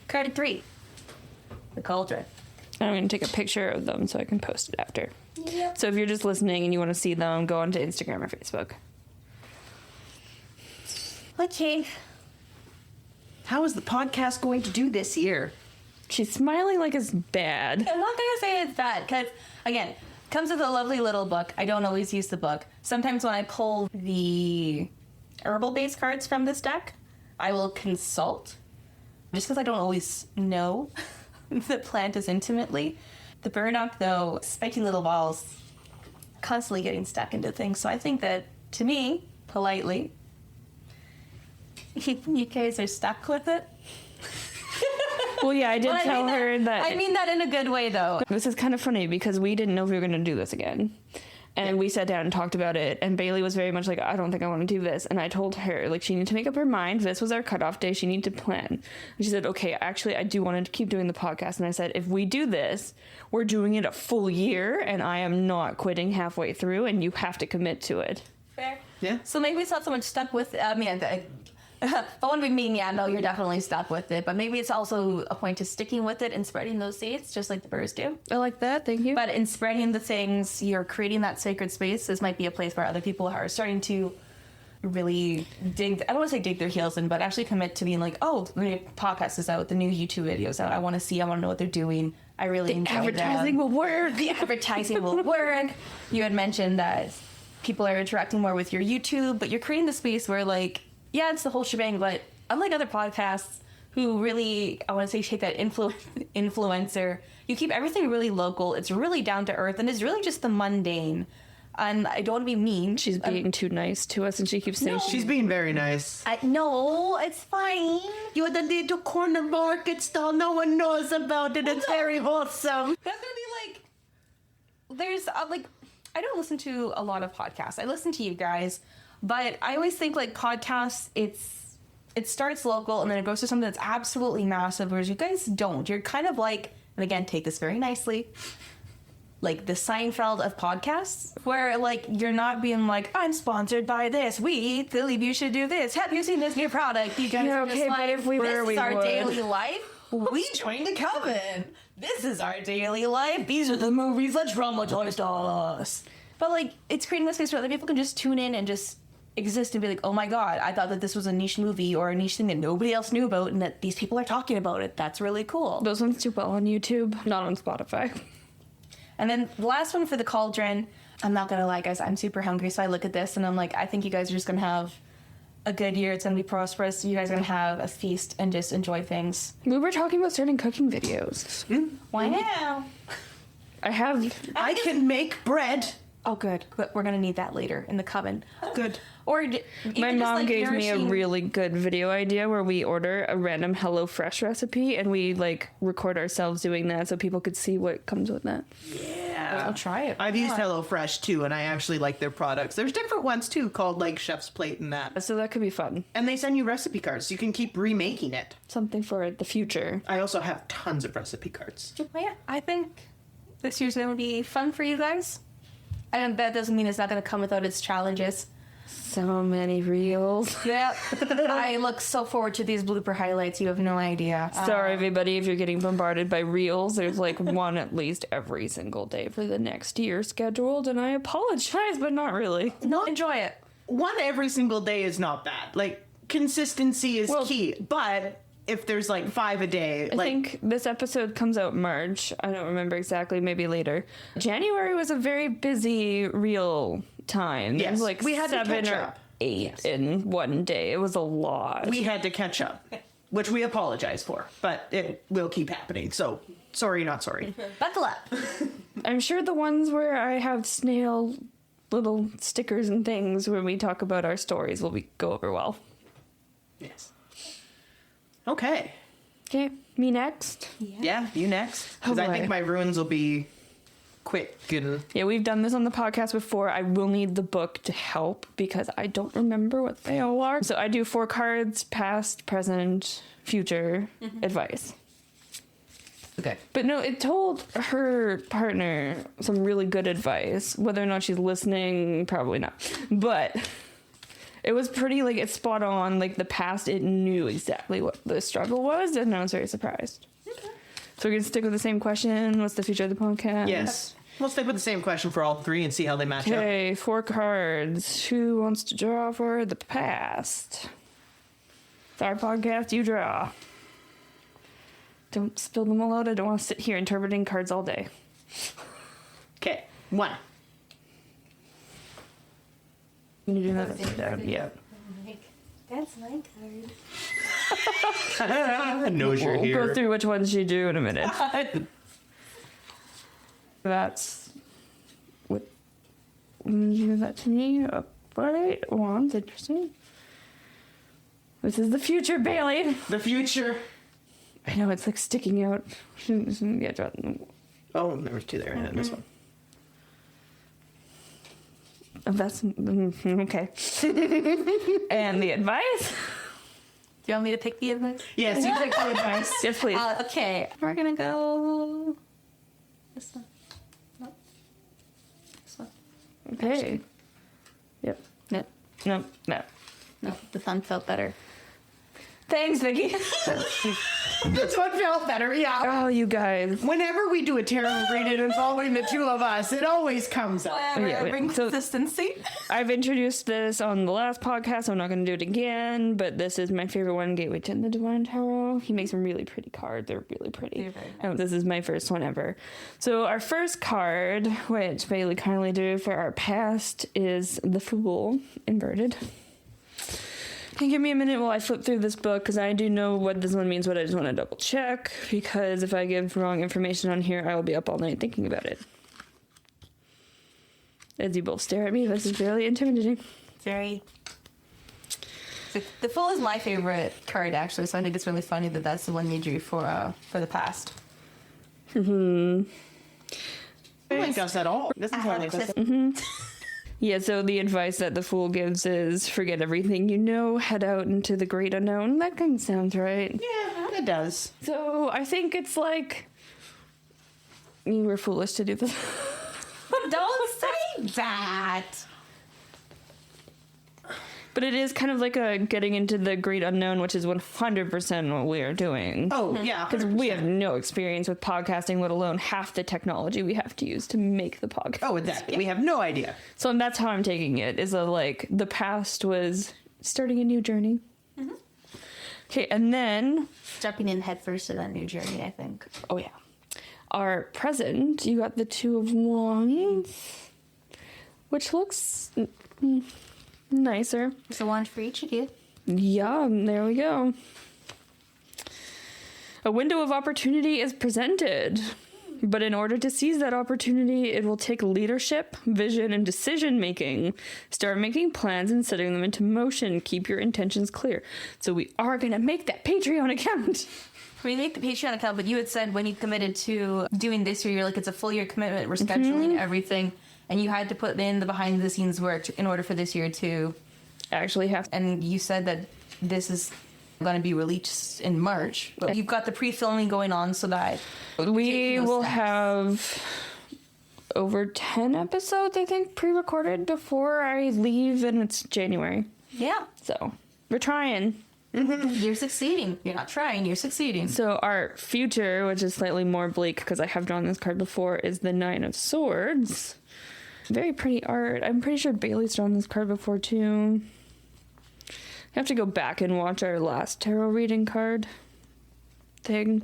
Card 3, the Cauldron. I'm going to take a picture of them so I can post it after. Yep. So if you're just listening and you want to see them, go onto Instagram or Facebook. Okay. How is the podcast going to do this year? She's smiling like it's bad. I'm not gonna say it's bad because, again, comes with a lovely little book. I don't always use the book. Sometimes when I pull the herbal-based cards from this deck, I will consult, just because I don't always know the plant as intimately. The burdock, though, spiky little balls, constantly getting stuck into things. So I think that, to me, politely, you guys are stuck with it. Well, yeah, I did But tell her that. I mean that in a good way, though. This is kind of funny because we didn't know if we were going to do this again. And we sat down and talked about it. And Bailey was very much like, I don't think I want to do this. And I told her, like, she needed to make up her mind. This was our cutoff day. She needed to plan. And she said, okay, actually, I do want to keep doing the podcast. And I said, if we do this, we're doing it a full year. And I am not quitting halfway through. And you have to commit to it. Fair. Yeah. So maybe it's not so much stuck with, I mean, if I want to be mean, yeah, no, you're definitely stuck with it. But maybe it's also a point to sticking with it and spreading those seeds, just like the birds do. I like that. Thank you. But in spreading the things, you're creating that sacred space. This might be a place where other people are starting to really dig, I don't want to say dig their heels in, but actually commit to being like, oh, the new podcast is out, the new YouTube videos out. I want to know what they're doing. I really enjoy advertising will work. The advertising will work. You had mentioned that people are interacting more with your YouTube, but you're creating the space where, like, yeah, it's the whole shebang, but unlike other podcasts who really, I want to say, take that influencer, you keep everything really local. It's really down to earth, and it's really just the mundane. And I don't want to be mean. She's being too nice to us, and she keeps saying She's being very nice. No, it's fine. You're the little corner market stall. No one knows about it. It's very wholesome. That's gonna be like, there's like, I don't listen to a lot of podcasts. I listen to you guys, but I always think like podcasts, it starts local and then it goes to something that's absolutely massive, whereas you guys don't. You're kind of like, and again, take this very nicely, like the Seinfeld of podcasts, where like you're not being like, I'm sponsored by this. We believe you should do this. Have you seen this new product? You guys Yeah, are okay, just but like, if we were, this we is our would. daily life. We joined the Coven. This is our daily life. These are the movies that traumatized us. But like, it's creating a space where other people can just tune in and just exist and be like, oh my god, I thought that this was a niche movie or a niche thing that nobody else knew about and that these people are talking about it. That's really cool. those ones do well on YouTube, not on Spotify. And then the last one for the cauldron, I'm not gonna lie, guys, I'm super hungry, so I look at this and I'm like, I think you guys are just gonna have a good year. It's gonna be prosperous. You guys are gonna have a feast and just enjoy things. We were talking about starting cooking videos. Wow. I can make bread. Oh, good. But we're gonna need that later in the Coven. Good. Or My mom gave me a really good video idea where we order a random HelloFresh recipe and we like record ourselves doing that so people could see what comes with that. Yeah. I'll try it. I've used HelloFresh too, and I actually like their products. There's different ones too called like Chef's Plate and that. So that could be fun. And they send you recipe cards. You can keep remaking it. Something for the future. I also have tons of recipe cards. Oh, yeah, I think this year's gonna be fun for you guys. And that doesn't mean it's not gonna come without its challenges. So many reels. Yeah. I look so forward to these blooper highlights. You have no idea. Sorry, everybody, if you're getting bombarded by reels. There's like one at least every single day for the next year scheduled, and I apologize, but not really. No, enjoy it. One every single day is not bad. Like, consistency is key. But if there's like 5 a day, I think this episode comes out March. I don't remember exactly, maybe later. January was a very busy reel time. Yes. There was like We had to 7 catch or up. 8 in one day. It was a lot. we had to catch up, which we apologize for, but it will keep happening. So, sorry, not sorry. Buckle up. I'm sure the ones where I have snail little stickers and things when we talk about our stories will go over well. Yes. Okay. Okay, me next. Yeah, you next. Because Oh, I boy. think my runes will be quick. And Yeah, we've done this on the podcast before. I will need the book to help because I don't remember what they all are. So I do 4 cards, past, present, future advice. okay. But no, it told her partner some really good advice. Whether or not she's listening, probably not. But it was pretty, like, it's spot on. Like, the past, it knew exactly what the struggle was, and I was very surprised. Okay. So we're going to stick with the same question. What's the future of the podcast? Yes. We'll stick with the same question for all 3 and see how they match up. Okay, 4 cards. Who wants to draw for the past? It's our podcast, you draw. Don't spill them all out. I don't want to sit here interpreting cards all day. Okay. 1. You need another down. Yeah. That's my card. Knows you're We'll here. go through which ones you do in a minute. That's what. When you give that to me, right? Well, that's interesting. This is the future, Bailey. The future. I know it's like sticking out. Shouldn't get dropped. Oh, there was 2 there, and then this one. Oh, that's okay. And the advice. Do you want me to pick the advice? Yes, you pick the advice. Yes, please. Okay, we're gonna go this one. No. This one. Okay. Yep. No, No. No. no, the thumb felt better. Thanks, Vicky. This one felt better, yeah. Oh, you guys. Whenever we do a tarot reading involving the 2 of us, it always comes up. Yeah, wait, Bring so- consistency. I've introduced this on the last podcast. So I'm not going to do it again, but this is my favorite one, Gateway to the Divine Tarot. He makes some really pretty cards. They're really pretty. They're very nice. This is my first one ever. So our first card, which Bailey kindly drew for our past, is the Fool, inverted. Can you give me a minute while I flip through this book, because I do know what this one means, but I just want to double check, because if I give wrong information on here, I will be up all night thinking about it. As you both stare at me, this is really intimidating. Very. The Fool is my favorite card, actually, so I think it's really funny that that's the one you drew for the past. I don't like us at all. This is how I like us. Yeah, so the advice that the Fool gives is forget everything you know, head out into the great unknown. That kind of sounds right. Yeah, it does. So I think it's like you were foolish to do this. Don't say that! But it is kind of like a getting into the great unknown, which is 100% what we are doing. Oh, yeah. Because we have no experience with podcasting, let alone half the technology we have to use to make the podcast. Oh, exactly. We have no idea. So that's how I'm taking it, is like the past was starting a new journey. Okay, and then, Jumping in headfirst to that new journey, I think. oh yeah, our present, you got the 2 of Wands, which looks nicer. There's a wand for each of you. Yeah, there we go. A window of opportunity is presented, but in order to seize that opportunity, it will take leadership, vision, and decision making. Start making plans and setting them into motion. Keep your intentions clear. So we are going to make that Patreon account. We make the Patreon account, but you had said when you committed to doing this year, you're like, it's a full year commitment. We're scheduling everything. And you had to put in the behind the scenes work in order for this year to. Actually have. And you said that this is going to be released in March. But you've got the pre-filming going on so that We taking those will steps. have over 10 episodes, I think, pre-recorded before I leave, and it's January. Yeah. So we're trying. You're succeeding. You're not trying, you're succeeding. So our future, which is slightly more bleak because I have drawn this card before, is the 9 of Swords. Very pretty art. I'm pretty sure Bailey's drawn this card before too. I have to go back and watch our last tarot reading card thing.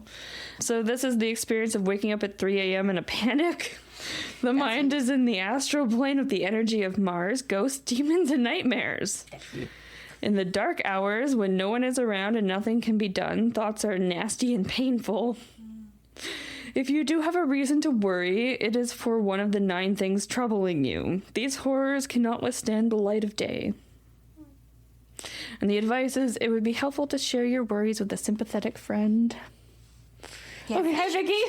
So this is the experience of waking up at 3 a.m. in a panic. The mind is in the astral plane with the energy of Mars, ghosts, demons, and nightmares. In the dark hours, when no one is around and nothing can be done, thoughts are nasty and painful. If you do have a reason to worry, it is for one of the 9 things troubling you. These horrors cannot withstand the light of day. And the advice is, it would be helpful to share your worries with a sympathetic friend. Yeah. Okay, hi, Vicky.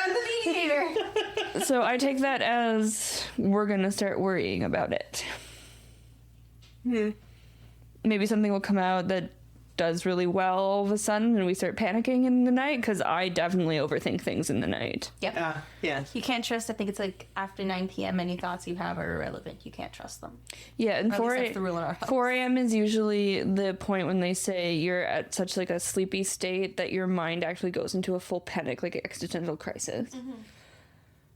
I'm the mediator. So I take that as we're going to start worrying about it. Maybe something will come out that does really well all of a sudden and we start panicking in the night, because I definitely overthink things in the night. Yep. Yeah. You can't trust, I think it's like after 9 p.m. any thoughts you have are irrelevant. You can't trust them. Yeah, and Or at least that's the rule in our house. 4 a.m. is usually the point when they say you're at such like a sleepy state that your mind actually goes into a full panic, like existential crisis.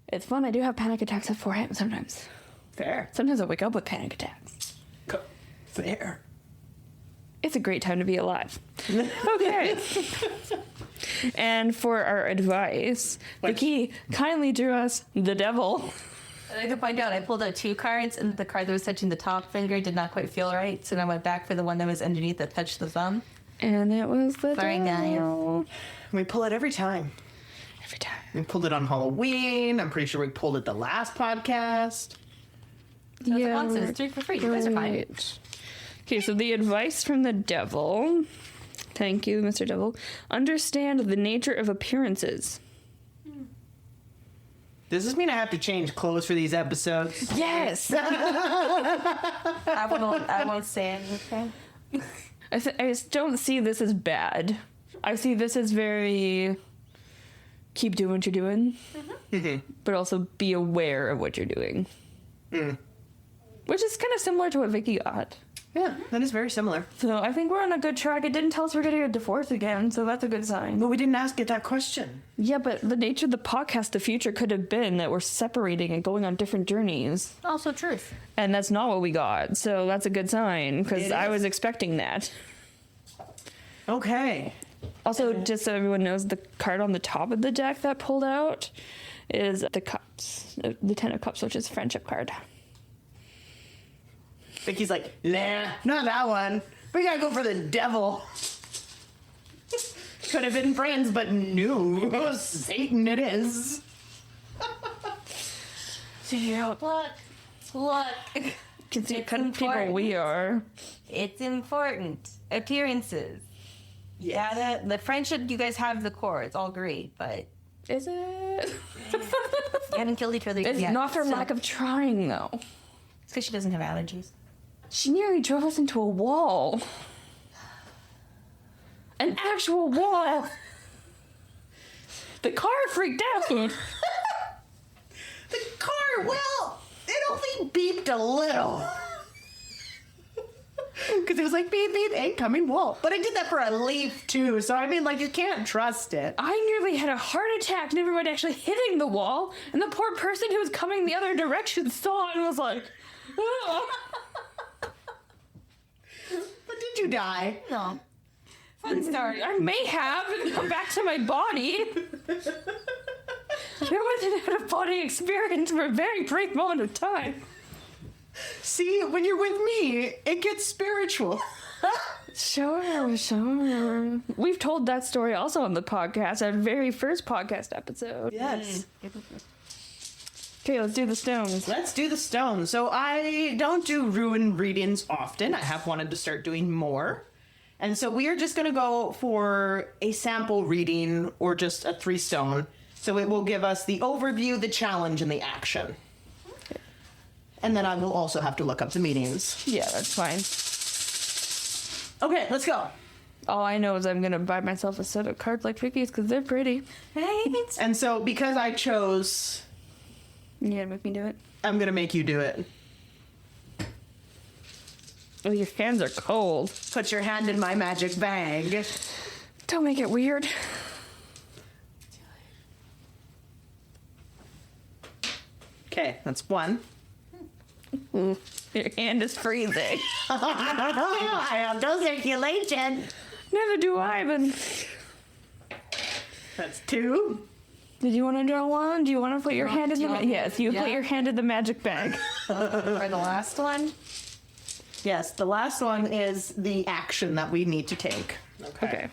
It's fun. I do have panic attacks at 4 a.m. sometimes. Fair. Sometimes I wake up with panic attacks. Fair. It's a great time to be alive. Okay. And for our advice, Vicky kindly drew us the devil. And I can find out, I pulled out 2 cards, and the card that was touching the top finger did not quite feel right, so then I went back for the one that was underneath that touched the thumb. And it was the Sorry, devil. We pull it every time. Every time. We pulled it on Halloween. I'm pretty sure we pulled it the last podcast. Yeah. It's 3 for free. You guys are fine. Right. Okay, so the advice from the devil. Thank you, Mr. Devil. Understand the nature of appearances. Does this mean I have to change clothes for these episodes? Yes! I won't say anything. I just don't see this as bad. I see this as very... keep doing what you're doing. But also be aware of what you're doing. Which is kind of similar to what Vicky got. Yeah, that is very similar. So I think we're on a good track. It didn't tell us we're getting a divorce again, so that's a good sign. But we didn't ask it that question. Yeah, but the nature of the podcast, the future could have been that we're separating and going on different journeys. Also truth. And that's not what we got, so that's a good sign, because It I is. was expecting that. Okay. Also, just so everyone knows, the card on the top of the deck that pulled out is the Cups, the Ten of Cups, which is a friendship card. Vicky's like, nah, not that one. We gotta go for the devil. Could have been friends, but no, Satan it is. Look. Can see It's what kind of people important. we are. It's important. Appearances. Yeah, the friendship, you guys have the core. It's all great, but Is it? you haven't killed each other It's yet. not for so- lack of trying, though. It's because she doesn't have allergies. She nearly drove us into a wall. An actual wall. The car freaked out. The car, well, it only beeped a little. Because it was like, beep, beep, incoming wall. But I did that for a leaf, too. So, I mean, like, you can't trust it. I nearly had a heart attack, never mind actually hitting the wall, and the poor person who was coming the other direction saw it and was like, "Ah." But did you die? No. Fun story. I may have and come back to my body. There was an out-of-body experience for a very brief moment of time. See, when you're with me, it gets spiritual. Sure. We've told that story also on the podcast, our very first podcast episode. Yes. Okay, let's do the stones. Let's do the stones. So I don't do rune readings often. I have wanted to start doing more. And so we are just going to go for a sample reading or just a 3-stone. So it will give us the overview, the challenge, and the action. And then I will also have to look up the meanings. Yeah, that's fine. Okay, let's go. All I know is I'm gonna buy myself a set of cards like Vicky's because they're pretty. Right? And so because I chose, You gotta make me do it. I'm going to make you do it. Oh, your hands are cold. Put your hand in my magic bag. Don't make it weird. Okay, that's 1. Your hand is freezing. I have no circulation. Never do I, but... That's 2. Did you want to draw one? Do you want to put your hand in the... want- Yes, you yeah. put your hand in the magic bag. For the last one? Yes, the last one is the action that we need to take. Okay.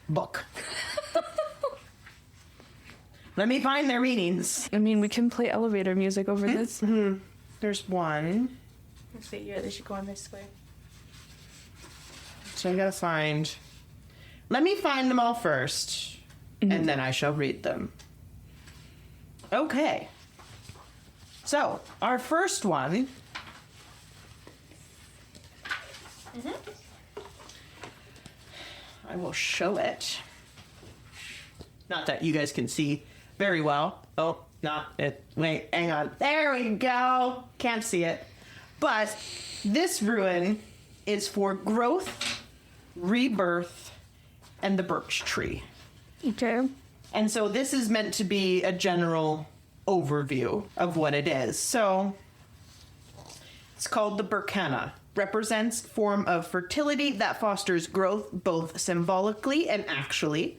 Book. Let me find their meanings. I mean, we can play elevator music over this. There's 1. Let's see, yeah, they should go on this way. So I gotta find. Let me find them all first, and then I shall read them. Okay. So, our first one. I will show it. Not that you guys can see very well. Oh, not it. Wait, hang on. There we go. Can't see it. But this rune is for growth, rebirth, and the birch tree. Okay. And so this is meant to be a general overview of what it is. So it's called the Berkana. Represents form of fertility that fosters growth both symbolically and actually.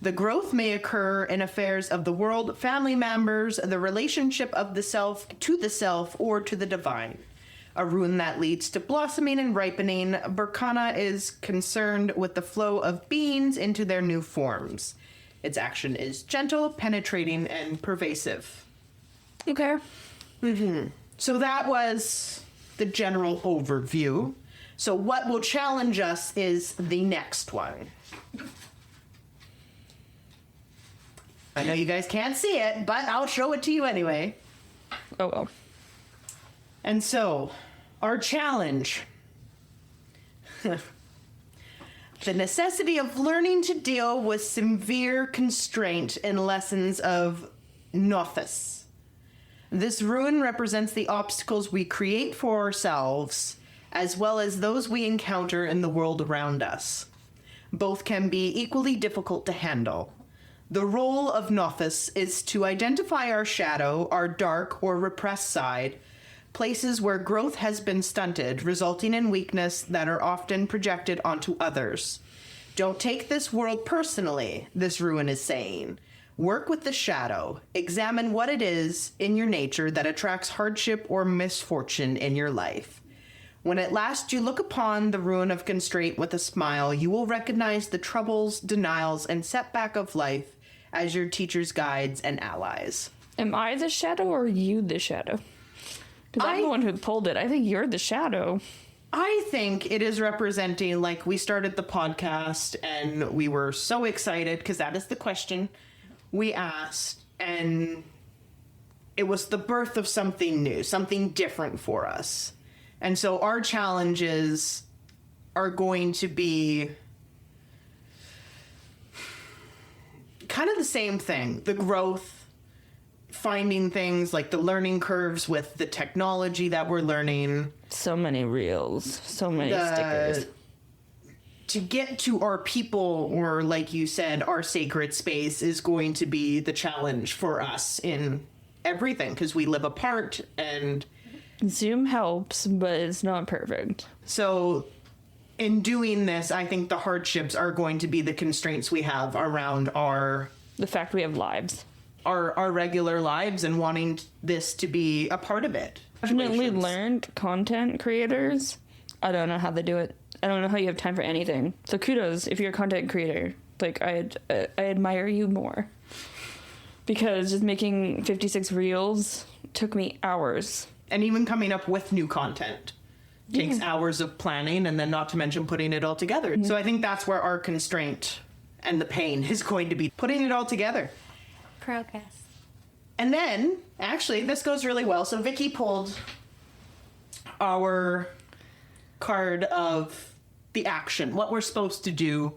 The growth may occur in affairs of the world, family members, the relationship of the self, or to the divine. a rune that leads to blossoming and ripening. Berkana is concerned with the flow of beings into their new forms. Its action is gentle, penetrating, and pervasive. Okay. So that was the general overview. So what will challenge us is the next one. I know you guys can't see it, but I'll show it to you anyway. Oh, well. And so, our challenge. The necessity of learning to deal with severe constraint in lessons of Nothus. This rune represents the obstacles we create for ourselves, as well as those we encounter in the world around us. Both can be equally difficult to handle. The role of Nothus is to identify our shadow, our dark or repressed side, places where growth has been stunted, resulting in weakness that are often projected onto others. Don't take this world personally, this rune is saying. Work with the shadow. Examine what it is in your nature that attracts hardship or misfortune in your life. When at last you look upon the rune of constraint with a smile, you will recognize the troubles, denials, and setback of life as your teachers, guides, and allies. Am I the shadow or you the shadow? Because I'm the one who pulled it. I think you're the shadow. I think it is representing, like, we started the podcast and we were so excited because that is the question we asked, and it was the birth of something new, something different for us. And so our challenges are going to be kind of the same thing. The growth, finding things like the learning curves with the technology that we're learning. So many reels, so many stickers. To get to our people, or like you said, our sacred space is going to be the challenge for us in everything because we live apart, and Zoom helps, but it's not perfect. so in doing this, I think the hardships are going to be the constraints we have around The fact we have lives. our regular lives and wanting this to be a part of it. Definitely learned content creators. I don't know how they do it. I don't know how you have time for anything. So kudos if you're a content creator. Like, I admire you more. Because just making 56 reels took me hours. And even coming up with new content takes hours of planning, and then not to mention putting it all together. So I think that's where our constraint and the pain is going to be, putting it all together. Progress. And then, actually, this goes really well. So Vicky pulled our card of the action, what we're supposed to do.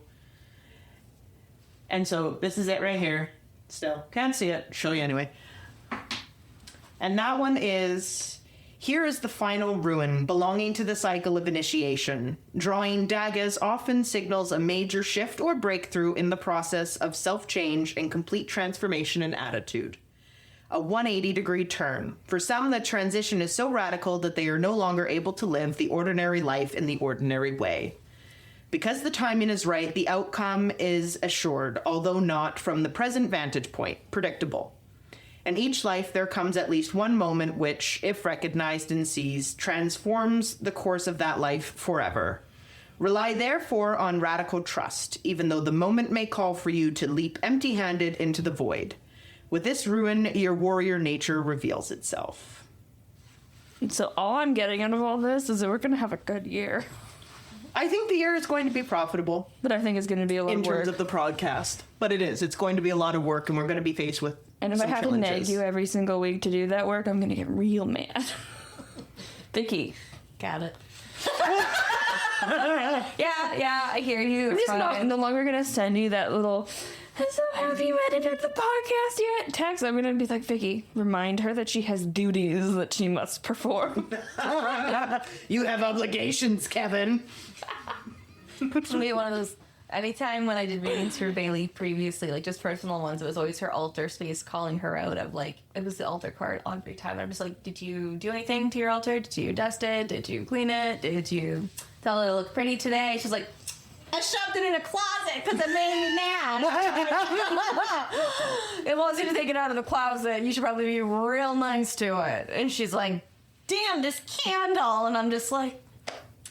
And so this is it right here. Still, can't see it. Show you anyway. And that one is, here is the final rune belonging to the cycle of initiation. Drawing daggers often signals a major shift or breakthrough in the process of self-change and complete transformation in attitude. A 180-degree turn. For some, the transition is so radical that they are no longer able to live the ordinary life in the ordinary way. Because the timing is right, the outcome is assured, although not from the present vantage point, predictable. In each life, there comes at least one moment which, if recognized and seized, transforms the course of that life forever. Rely therefore on radical trust, even though the moment may call for you to leap empty-handed into the void. With this rune, your warrior nature reveals itself. So all I'm getting out of all this is that we're going to have a good year. I think the year is going to be profitable. But I think it's going to be a lot in of work. terms of the podcast. But it is. It's going to be a lot of work, and we're going to be faced with And if I some have to nag challenges. you every single week to do that work, I'm going to get real mad. Vicky. Got it. Yeah, I hear you. I'm just no longer going to send you that little, so have you edited the podcast yet? Text. I'm going to be like, Vicky, remind her that she has duties that she must perform. You have obligations, Kevin. It's gonna be one of those. Anytime when I did readings for Bailey previously, like just personal ones, it was always her altar space calling her out of like, it was the altar card on every time. I'm just like, did you do anything to your altar? Did you dust it? Did you clean it? Did you tell it to look pretty today? She's like, I shoved it in a closet because it made me mad. It wants you to take it out of the closet. You should probably be real nice to it. And she's like, damn, this candle. And I'm just like,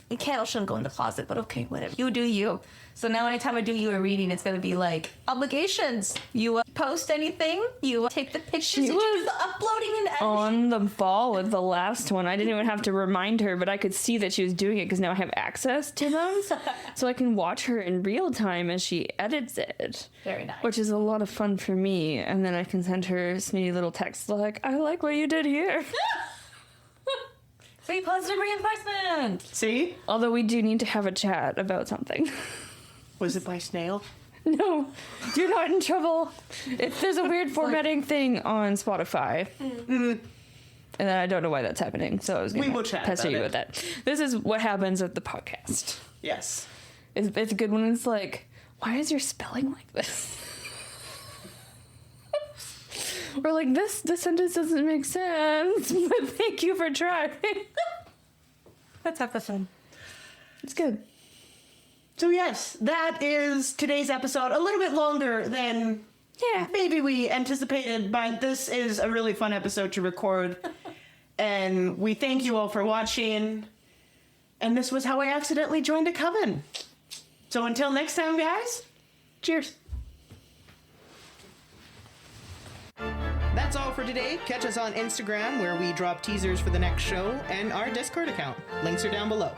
the candle shouldn't go in the closet, but okay, whatever. You do you. So now anytime I do you a reading, it's going to be like, obligations. You post anything, you take the pictures, She you do was the uploading and editing. on the ball with the last one. I didn't even have to remind her, but I could see that she was doing it because now I have access to them. So I can watch her in real time as she edits it. Very nice. Which is a lot of fun for me. And then I can send her snooty little texts like, I like what you did here. Free positive reinforcement. See? Although we do need to have a chat about something. Was it by snail? No, you're not in trouble. There's a weird formatting thing on Spotify. And then I don't know why that's happening, so I was going will to chat pester about you it. with that. This is what happens at the podcast. Yes. It's good when it's like, why is your spelling like this? Or like, this sentence doesn't make sense, but thank you for trying. Let's have the fun. It's good. So yes, that is today's episode. A little bit longer than maybe we anticipated, but this is a really fun episode to record. And we thank you all for watching. And this was how I accidentally joined a coven. So until next time, guys, cheers. That's all for today. Catch us on Instagram, where we drop teasers for the next show, and our Discord account. Links are down below.